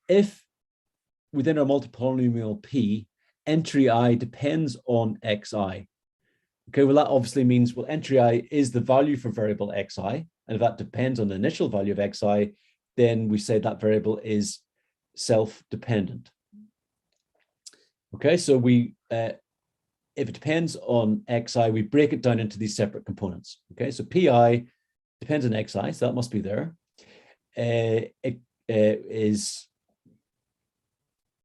if within our multipolynomial p, entry I depends on xi, okay, well, that obviously means, well, entry I is the value for variable xi, and if that depends on the initial value of xi, then we say that variable is self-dependent. Okay, so we if it depends on xi, we break it down into these separate components. Okay, so pi depends on xi, so that must be there. It is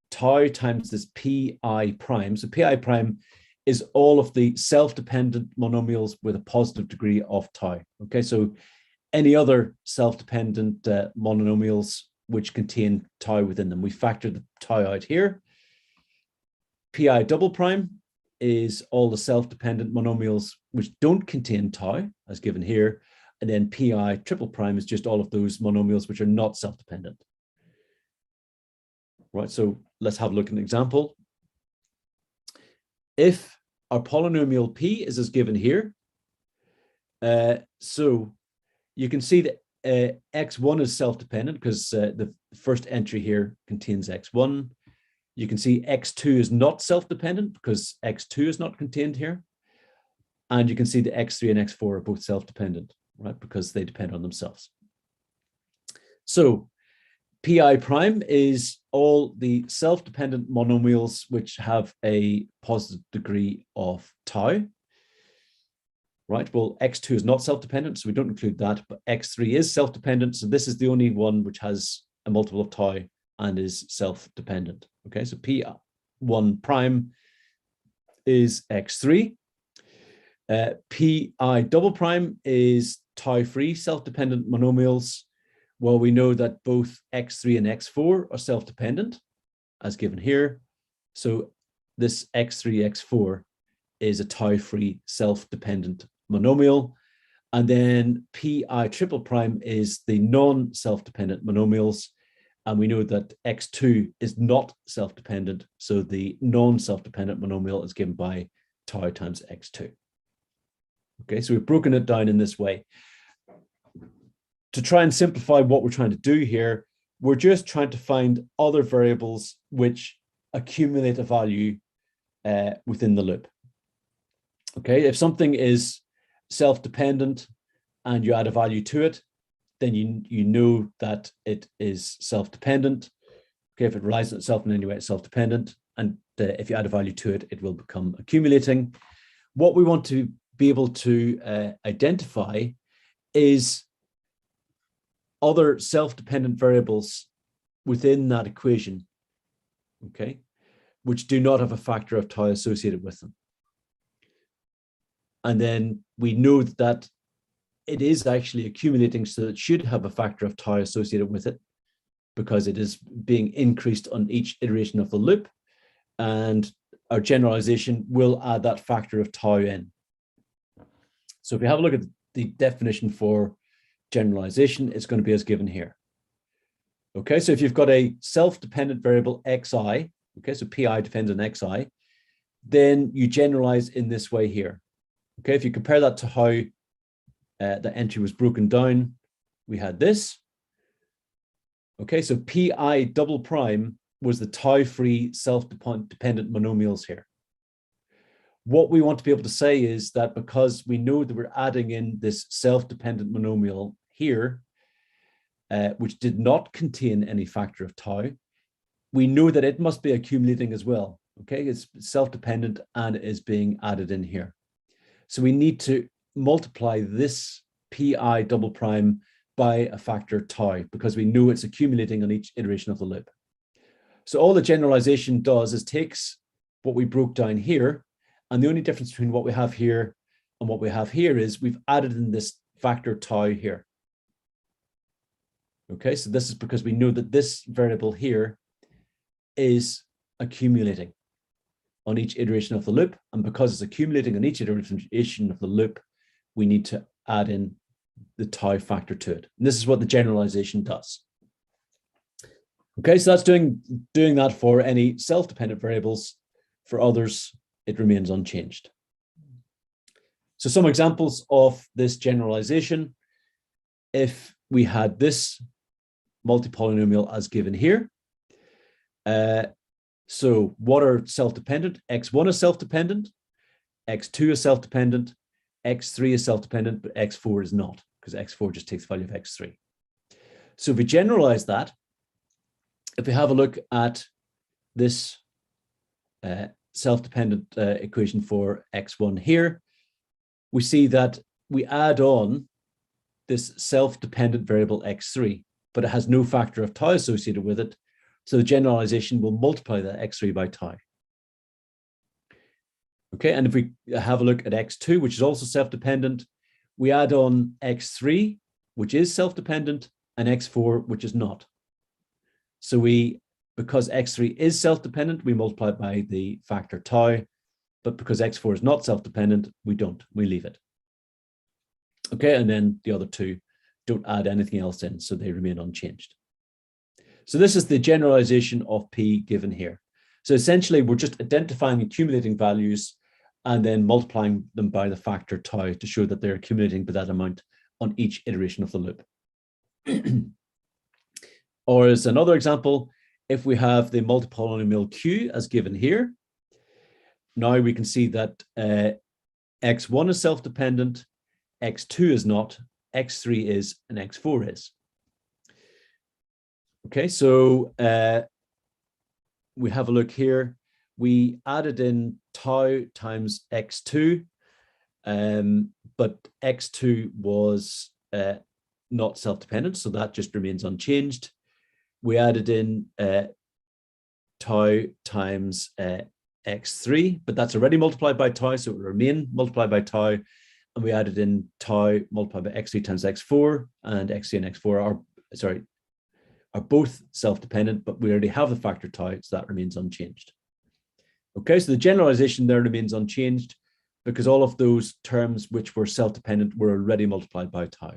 tau times this pi prime. So pi prime is all of the self-dependent monomials with a positive degree of tau. Okay, so any other self-dependent monomials which contain tau within them, we factor the tau out here. Pi double prime is all the self-dependent monomials which don't contain tau, as given here, and then pi triple prime is just all of those monomials which are not self-dependent. Right, so let's have a look at an example. If our polynomial p is as given here, So you can see that x1 is self-dependent because the first entry here contains x1. You can see x2 is not self-dependent because x2 is not contained here. And you can see the x3 and x4 are both self-dependent, right? Because they depend on themselves. So pi prime is all the self-dependent monomials which have a positive degree of tau. Right, well, x2 is not self-dependent, so we don't include that, but x3 is self-dependent, so this is the only one which has a multiple of tau and is self-dependent. Okay, so p1 prime is x3. pi double prime is tau-free self-dependent monomials. Well, we know that both x3 and x4 are self-dependent, as given here. So this x3, x4 is a tau-free self-dependent monomial. And then pi triple prime is the non-self-dependent monomials. And we know that x2 is not self-dependent. So the non-self-dependent monomial is given by tau times x2. Okay, so we've broken it down in this way. To try and simplify what we're trying to do here, we're just trying to find other variables which accumulate a value within the loop. Okay, if something is self-dependent and you add a value to it, then you know that it is self-dependent. Okay, if it relies on itself in any way, it's self-dependent. And if you add a value to it, it will become accumulating. What we want to be able to identify is other self-dependent variables within that equation, okay, which do not have a factor of tau associated with them. And then we know that it is actually accumulating, so it should have a factor of tau associated with it because it is being increased on each iteration of the loop. And our generalization will add that factor of tau in. So if we have a look at the definition for generalization, it's going to be as given here. Okay, so if you've got a self-dependent variable xi, okay, so pi depends on xi, then you generalize in this way here. Okay, if you compare that to how the entry was broken down, we had this. Okay, so pi double prime was the tau-free self-dependent monomials here. What we want to be able to say is that because we know that we're adding in this self-dependent monomial here, which did not contain any factor of tau, we know that it must be accumulating as well. Okay, it's self-dependent and it is being added in here. So we need to multiply this pi double prime by a factor tau because we know it's accumulating on each iteration of the loop. So all the generalization does is takes what we broke down here, and the only difference between what we have here and what we have here is we've added in this factor tau here. Okay, so this is because we know that this variable here is accumulating on each iteration of the loop, and because it's accumulating on each iteration of the loop, we need to add in the tau factor to it. And this is what the generalization does. Okay, so that's doing that for any self-dependent variables. For others, it remains unchanged. So some examples of this generalization. If we had this multipolynomial as given here, so what are self-dependent? X1 is self-dependent, X2 is self-dependent, X3 is self-dependent, but X4 is not, because X4 just takes the value of X3. So if we generalize that, if we have a look at this self-dependent equation for X1 here, we see that we add on this self-dependent variable X3, but it has no factor of tau associated with it. So the generalization will multiply that X3 by tau. Okay, and if we have a look at X2, which is also self-dependent, we add on X3, which is self-dependent, and X4, which is not. So because X3 is self-dependent, we multiply it by the factor tau, but because X4 is not self-dependent, we don't, we leave it. Okay, and then the other two don't add anything else in, so they remain unchanged. So this is the generalization of P given here. So essentially, we're just identifying accumulating values and then multiplying them by the factor tau to show that they're accumulating by that amount on each iteration of the loop. Or as another example, if we have the multipolynomial Q as given here, now we can see that x1 is self-dependent, x2 is not, x3 is, and x4 is. Okay, so we have a look here. We added in tau times x2, but x2 was not self-dependent, so that just remains unchanged. We added in tau times x3, but that's already multiplied by tau, so it will remain multiplied by tau. And we added in tau multiplied by x3 times x4, and x3 and x4 are both self-dependent, but we already have the factor tau, so that remains unchanged. Okay, so the generalization there remains unchanged because all of those terms which were self-dependent were already multiplied by tau.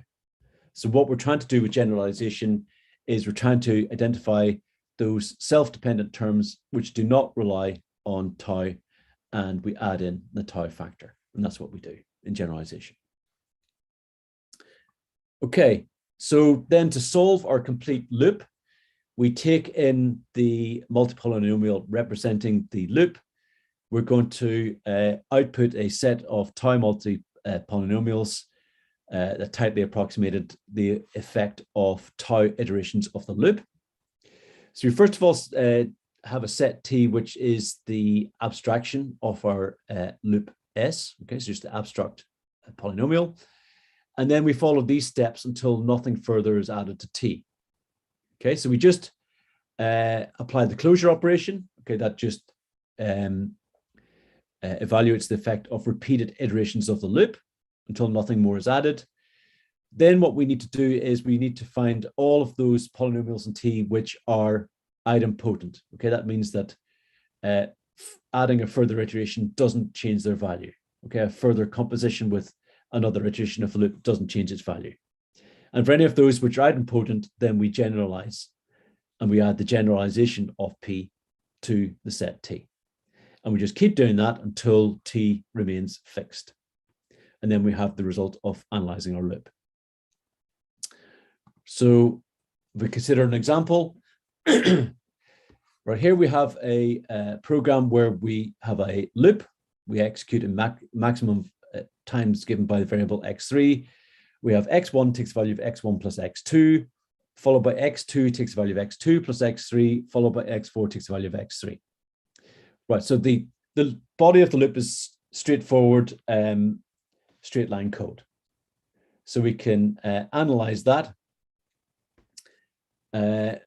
So what we're trying to do with generalization is we're trying to identify those self-dependent terms which do not rely on tau, and we add in the tau factor, and that's what we do in generalization. Okay, so then to solve our complete loop, we take in the multipolynomial representing the loop. We're going to output a set of tau multipolynomials that tightly approximated the effect of tau iterations of the loop. So we first of all have a set T, which is the abstraction of our loop S. Okay, so just the abstract polynomial. And then we follow these steps until nothing further is added to T. Okay, so we just apply the closure operation. Okay, that just evaluates the effect of repeated iterations of the loop until nothing more is added. Then what we need to do is we need to find all of those polynomials in T which are idempotent. Okay, that means that adding a further iteration doesn't change their value. Okay, a further composition with another iteration of the loop doesn't change its value. And for any of those which are idempotent, then we generalize and we add the generalization of P to the set T. And we just keep doing that until T remains fixed. And then we have the result of analyzing our loop. So if we consider an example, right here we have a program where we have a loop. We execute in maximum times given by the variable x3. We have x1 takes the value of x1 plus x2, followed by x2 takes the value of x2 plus x3, followed by x4 takes the value of x3. Right, so the body of the loop is straightforward straight line code. So we can analyze that.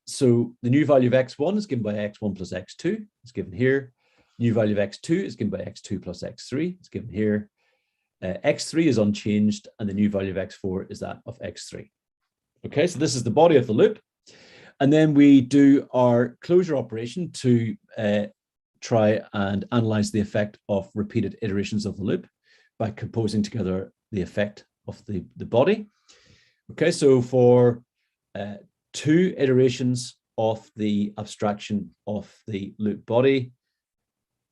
So the new value of x1 is given by x1 plus x2, it's given here. New value of x2 is given by x2 plus x3, it's given here. X3 is unchanged, and the new value of x4 is that of x3. Okay, so this is the body of the loop. And then we do our closure operation to try and analyze the effect of repeated iterations of the loop by composing together the effect of the body. Okay, so for 2 iterations of the abstraction of the loop body,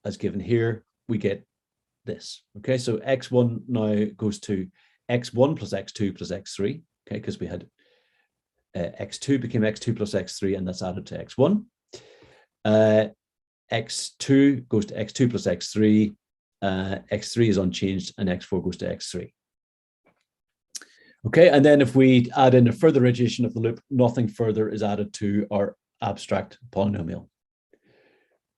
as given here, we get this. Okay, so x1 now goes to x1 plus x2 plus x3, okay, because we had x2 became x2 plus x3, and that's added to x1. X2 goes to x2 plus x3, x3 is unchanged, and x4 goes to x3. Okay, and then if we add in a further iteration of the loop, nothing further is added to our abstract polynomial.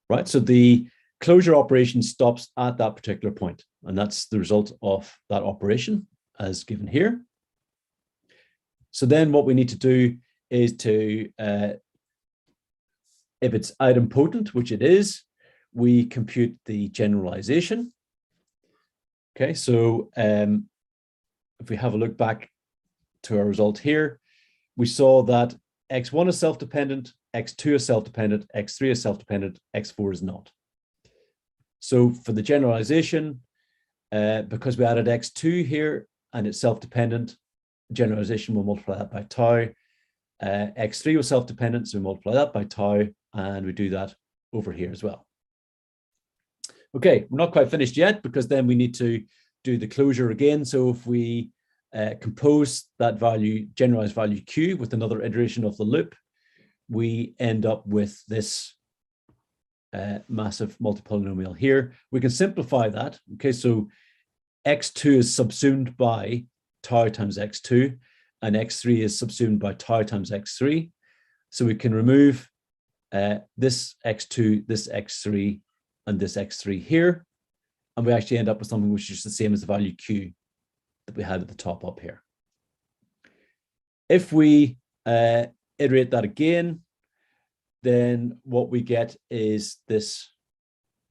Right, so the closure operation stops at that particular point, and that's the result of that operation as given here. So then what we need to do is to, if it's idempotent, which it is, we compute the generalization. Okay, so if we have a look back to our result here, we saw that x1 is self-dependent, x2 is self-dependent, x3 is self-dependent, x4 is not. So for the generalization, because we added x2 here and it's self-dependent, generalization will multiply that by tau. X3 was self-dependent, so we multiply that by tau, and we do that over here as well. Okay, we're not quite finished yet because then we need to do the closure again. So if we compose that value, generalized value Q with another iteration of the loop, we end up with this massive multipolynomial here. We can simplify that. Okay, so x2 is subsumed by tau times x2, and x3 is subsumed by tau times x3. So we can remove this x2, this x3, and this x3 here, and we actually end up with something which is the same as the value q that we had at the top up here. If we iterate that again, then what we get is this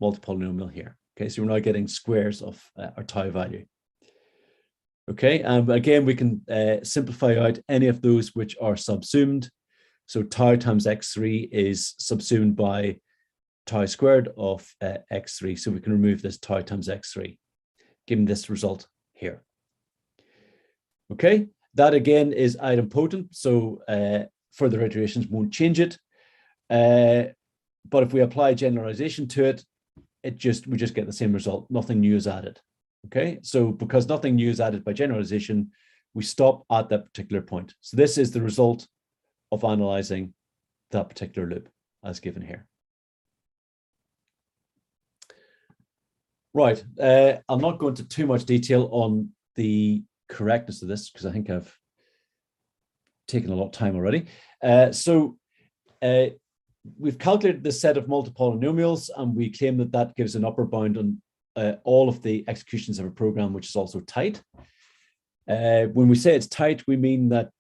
multipolynomial here. Okay, so we're now getting squares of our tau value. Okay, and again, we can simplify out any of those which are subsumed. So tau times x3 is subsumed by tau squared of x3. So we can remove this tau times x3, giving this result here. Okay, that again is idempotent, so further iterations won't change it. But if we apply generalization to it, we just get the same result. Nothing new is added. Okay, so because nothing new is added by generalization, we stop at that particular point. So this is the result of analyzing that particular loop as given here. Right, I'll not go into too much detail on the correctness of this because I think I've taken a lot of time already. We've calculated this set of multipolynomials, and we claim that that gives an upper bound on all of the executions of a program, which is also tight. When we say it's tight, we mean that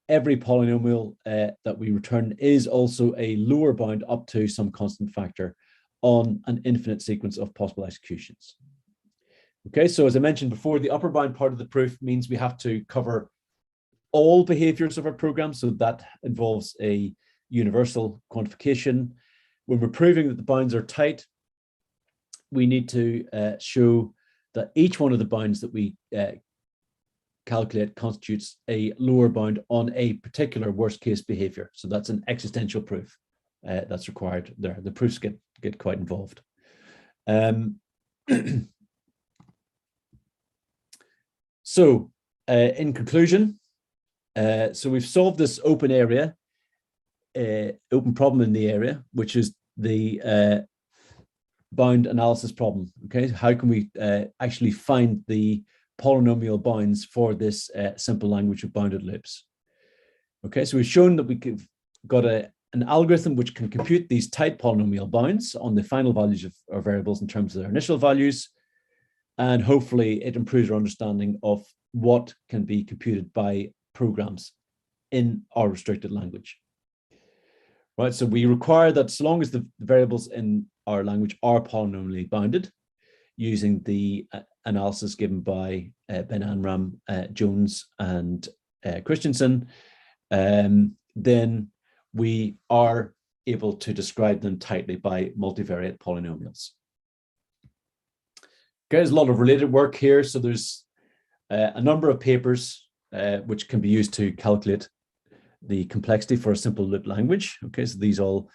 every polynomial that we return is also a lower bound up to some constant factor on an infinite sequence of possible executions. Okay, so as I mentioned before, the upper bound part of the proof means we have to cover all behaviors of our program. So that involves a universal quantification. When we're proving that the bounds are tight, we need to show that each one of the bounds that we calculate constitutes a lower bound on a particular worst case behavior. So that's an existential proof that's required there. The proofs get quite involved. So in conclusion, so we've solved this open problem in the area, which is the bound analysis problem. Okay, how can we actually find the polynomial bounds for this simple language of bounded loops? Okay, so we've shown that we've got an algorithm which can compute these tight polynomial bounds on the final values of our variables in terms of their initial values, and hopefully it improves our understanding of what can be computed by programs in our restricted language. Right, so we require that so long as the variables in our language are polynomially bounded, using the analysis given by Ben Amram, Jones, and Christensen, then we are able to describe them tightly by multivariate polynomials. Okay, there's a lot of related work here. So there's a number of papers which can be used to calculate the complexity for a simple loop language. Okay, so these all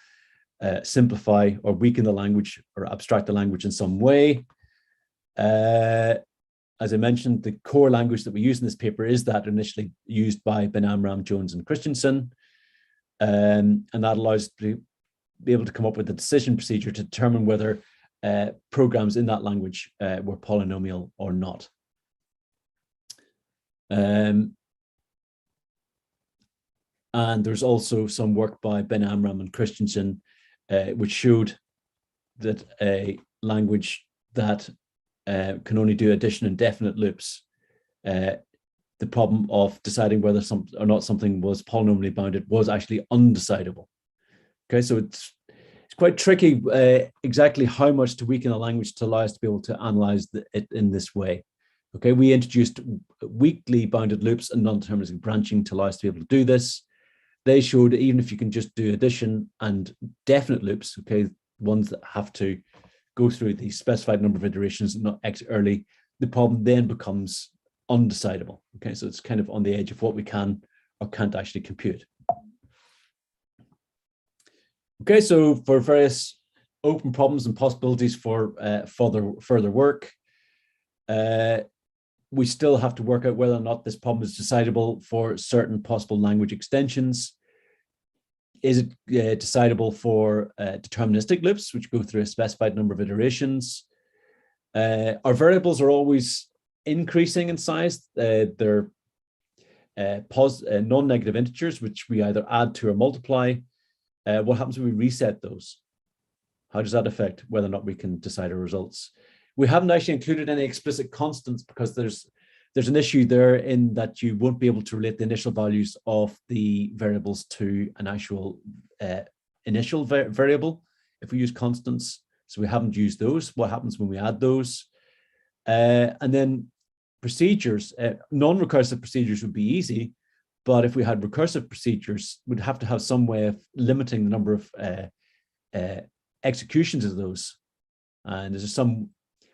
simplify or weaken the language or abstract the language in some way. As I mentioned, the core language that we use in this paper is that initially used by Ben Amram, Jones, and Christensen. And that allows us to be able to come up with a decision procedure to determine whether programs in that language were polynomial or not. And there's also some work by Ben Amram and Christensen, which showed that a language that can only do addition and definite loops, the problem of deciding whether something or not something was polynomially bounded was actually undecidable. Okay, so it's quite tricky exactly how much to weaken a language to allow us to be able to analyze it in this way. Okay, we introduced weakly bounded loops and non-deterministic branching to allow us to be able to do this. They showed even if you can just do addition and definite loops, okay, ones that have to go through the specified number of iterations and not exit early, the problem then becomes undecidable. Okay, so it's kind of on the edge of what we can or can't actually compute. Okay, so for various open problems and possibilities for further work. We still have to work out whether or not this problem is decidable for certain possible language extensions. Is it decidable for deterministic loops, which go through a specified number of iterations? Our variables are always increasing in size. They're non-negative integers, which we either add to or multiply. What happens when we reset those? How does that affect whether or not we can decide our results? We haven't actually included any explicit constants because there's an issue there in that you won't be able to relate the initial values of the variables to an actual initial variable if we use constants. So we haven't used those. What happens when we add those? And then procedures, non-recursive procedures would be easy, but if we had recursive procedures, we'd have to have some way of limiting the number of executions of those. And is there some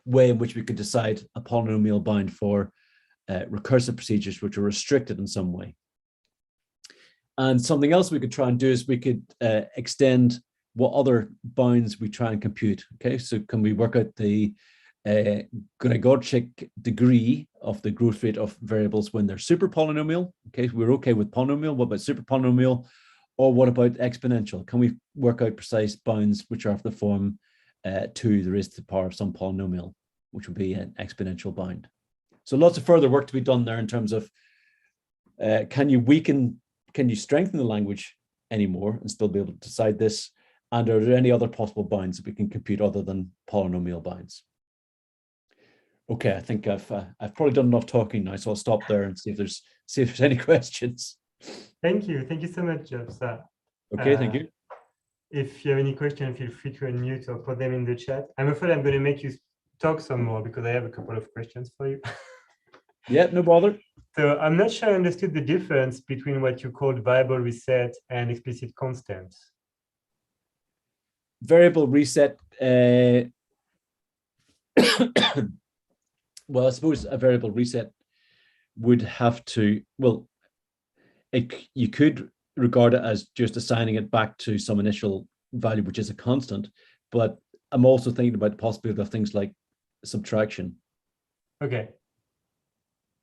way in which we could decide a polynomial bound for recursive procedures which are restricted in some way? And something else we could try and do is we could extend what other bounds we try and compute. Okay, so can we work out the Gregorczyk degree of the growth rate of variables when they're super polynomial? Okay, we're okay with polynomial. What about super polynomial? Or what about exponential? Can we work out precise bounds which are of the form 2 the raised to the power of some polynomial, which would be an exponential bound? So lots of further work to be done there in terms of can you strengthen the language anymore and still be able to decide this? And are there any other possible bounds that we can compute other than polynomial bounds? Okay, I think I've probably done enough talking now, so I'll stop there and see if there's any questions. Thank you so much, Jeff. Okay, thank you. If you have any questions, feel free to unmute or put them in the chat. I'm afraid I'm going to make you talk some more because I have a couple of questions for you. Yeah, no bother. So I'm not sure I understood the difference between what you called variable reset and explicit constant. Variable reset. Well, I suppose a variable reset would have to, well, you could regard it as just assigning it back to some initial value, which is a constant. But I'm also thinking about the possibility of things like subtraction. Okay.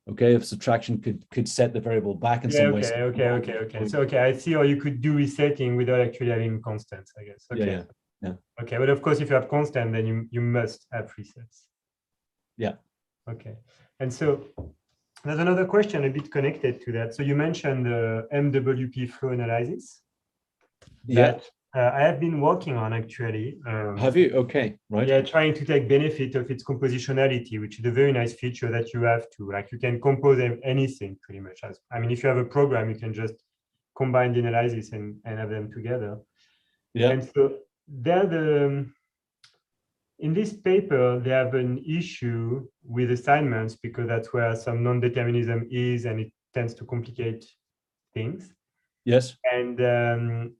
Okay, if subtraction could set the variable back in some way. Okay. So I see, or you could do resetting without actually having constants, I guess. Okay. Yeah. Okay, but of course, if you have constant, then you must have resets. Yeah. Okay, and so there's another question a bit connected to that. So you mentioned the MWP flow analysis. Yeah. I have been working on actually. Have you? Okay, right. Yeah, trying to take benefit of its compositionality, which is a very nice feature that you have to, like, you can compose anything pretty much. I mean, if you have a program, you can just combine the analysis and have them together. Yeah. And so in this paper, they have an issue with assignments because that's where some non-determinism is, and it tends to complicate things. Yes. And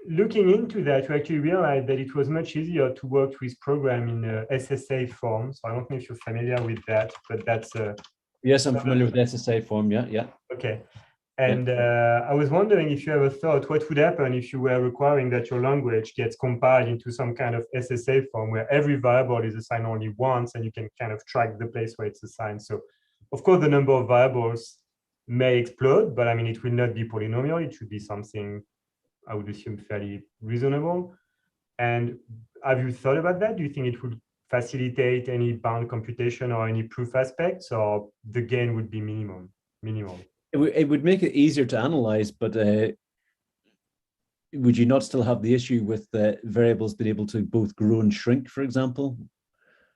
looking into that, we actually realized that it was much easier to work with program in SSA form. So I don't know if you're familiar with that, but that's yes, I'm familiar with SSA form. Yeah. Okay. And I was wondering if you ever thought what would happen if you were requiring that your language gets compiled into some kind of SSA form where every variable is assigned only once and you can kind of track the place where it's assigned. So of course, the number of variables may explode, but I mean, it will not be polynomial. It should be something, I would assume, fairly reasonable. And have you thought about that? Do you think it would facilitate any bound computation or any proof aspects, or the gain would be minimal? It would make it easier to analyze, but would you not still have the issue with the variables being able to both grow and shrink, for example?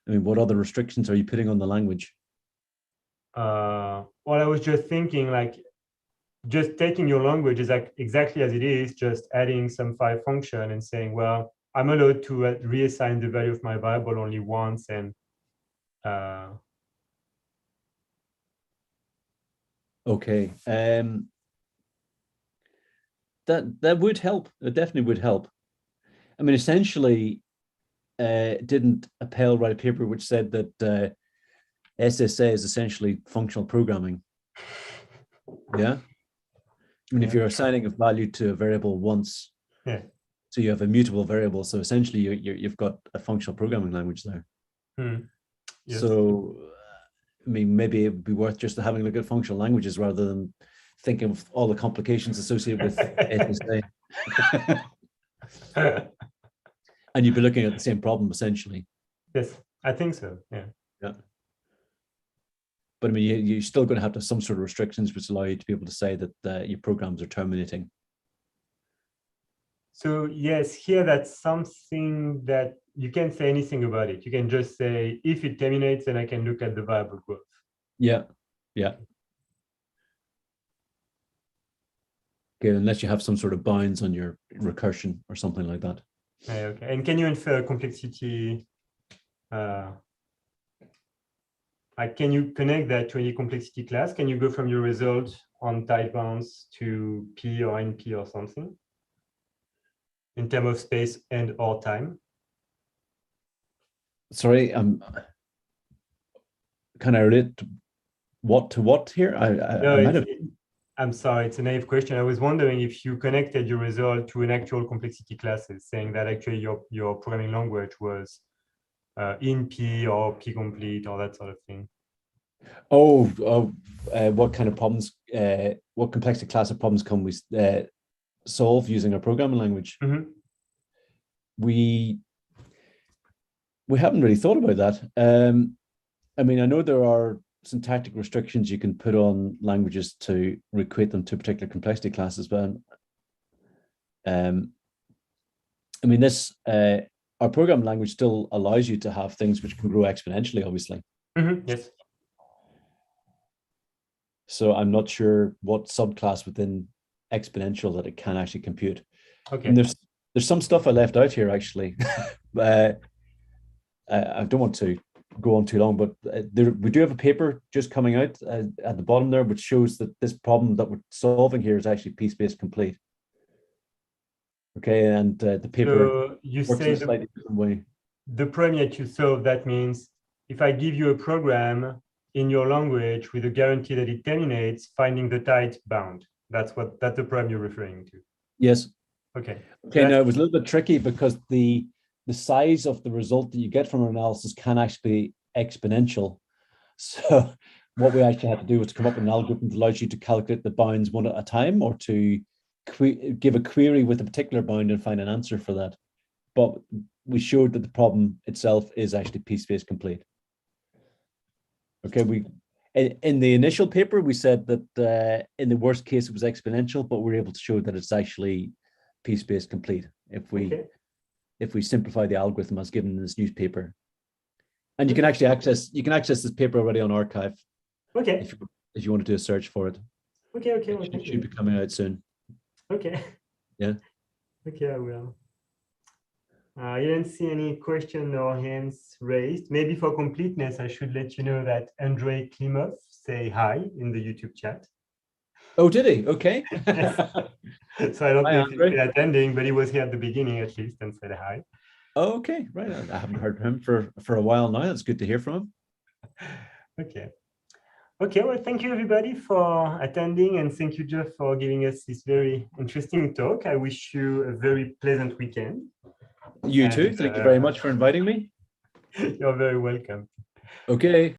I mean, what other restrictions are you putting on the language? Well, I was just thinking, like, just taking your language is like exactly as it is, just adding some phi function and saying, well, I'm allowed to reassign the value of my variable only once, and okay, that would help. It definitely would help. I mean, essentially, didn't Appel write a paper which said that SSA is essentially functional programming? Yeah. I mean, if you're assigning a value to a variable once, yeah, So you have a mutable variable. So essentially, you've got a functional programming language there. Yes. So, I mean, maybe it would be worth just having a look at functional languages rather than thinking of all the complications associated with SSA. And you'd be looking at the same problem essentially. Yes, I think so. Yeah. Yeah. But I mean, you're still going to have some sort of restrictions which allow you to be able to say that your programs are terminating. So yes, here that's something that you can't say anything about it. You can just say, if it terminates, then I can look at the variable growth. Yeah, yeah. Okay, unless you have some sort of bounds on your recursion or something like that. Okay, and can you infer complexity? Like, can you connect that to any complexity class? Can you go from your result on type bounds to P or NP or something in terms of space and or time? Sorry, can I relate what to what here? I'm sorry, it's a naive question. I was wondering if you connected your result to an actual complexity classes, saying that actually your programming language was in P or P complete or that sort of thing. What kind of problems, what complexity class of problems can we solve using our programming language? We haven't really thought about that. I mean, I know there are syntactic restrictions you can put on languages to equate them to particular complexity classes, but I mean, our programming language still allows you to have things which can grow exponentially, obviously. Yes. So I'm not sure what subclass within exponential that it can actually compute. Okay. And there's some stuff I left out here actually. I don't want to go on too long, but we do have a paper just coming out at the bottom there, which shows that this problem that we're solving here is actually piece-based complete. Okay, and the paper so you works say in a slightly different way. The problem that you solve, that means if I give you a program in your language with a guarantee that it terminates, finding the tight bound. That's the problem you're referring to. Yes. Okay. Okay, now it was a little bit tricky because the size of the result that you get from an analysis can actually be exponential. So what we actually had to do was come up with an algorithm that allows you to calculate the bounds one at a time, or to give a query with a particular bound and find an answer for that. But we showed that the problem itself is actually piece-based complete. Okay, in the initial paper, we said that in the worst case, it was exponential, but we're able to show that it's actually piece-based complete if we simplify the algorithm as given in this newspaper. And you can actually access this paper already on arXiv. Okay. If you want to do a search for it. Okay. It should be coming out soon. Okay. Yeah. Okay, I will. I didn't see any question or hands raised. Maybe for completeness, I should let you know that Andrei Klimov say hi in the YouTube chat. Oh, did he? Okay. Yes. So I don't know if he's been attending, but he was here at the beginning at least and said hi. Oh, okay, right. I haven't heard from him for a while now. That's good to hear from him. Okay. Okay, well, thank you everybody for attending, and thank you, Jeff, for giving us this very interesting talk. I wish you a very pleasant weekend. You too. Thank you very much for inviting me. You're very welcome. Okay.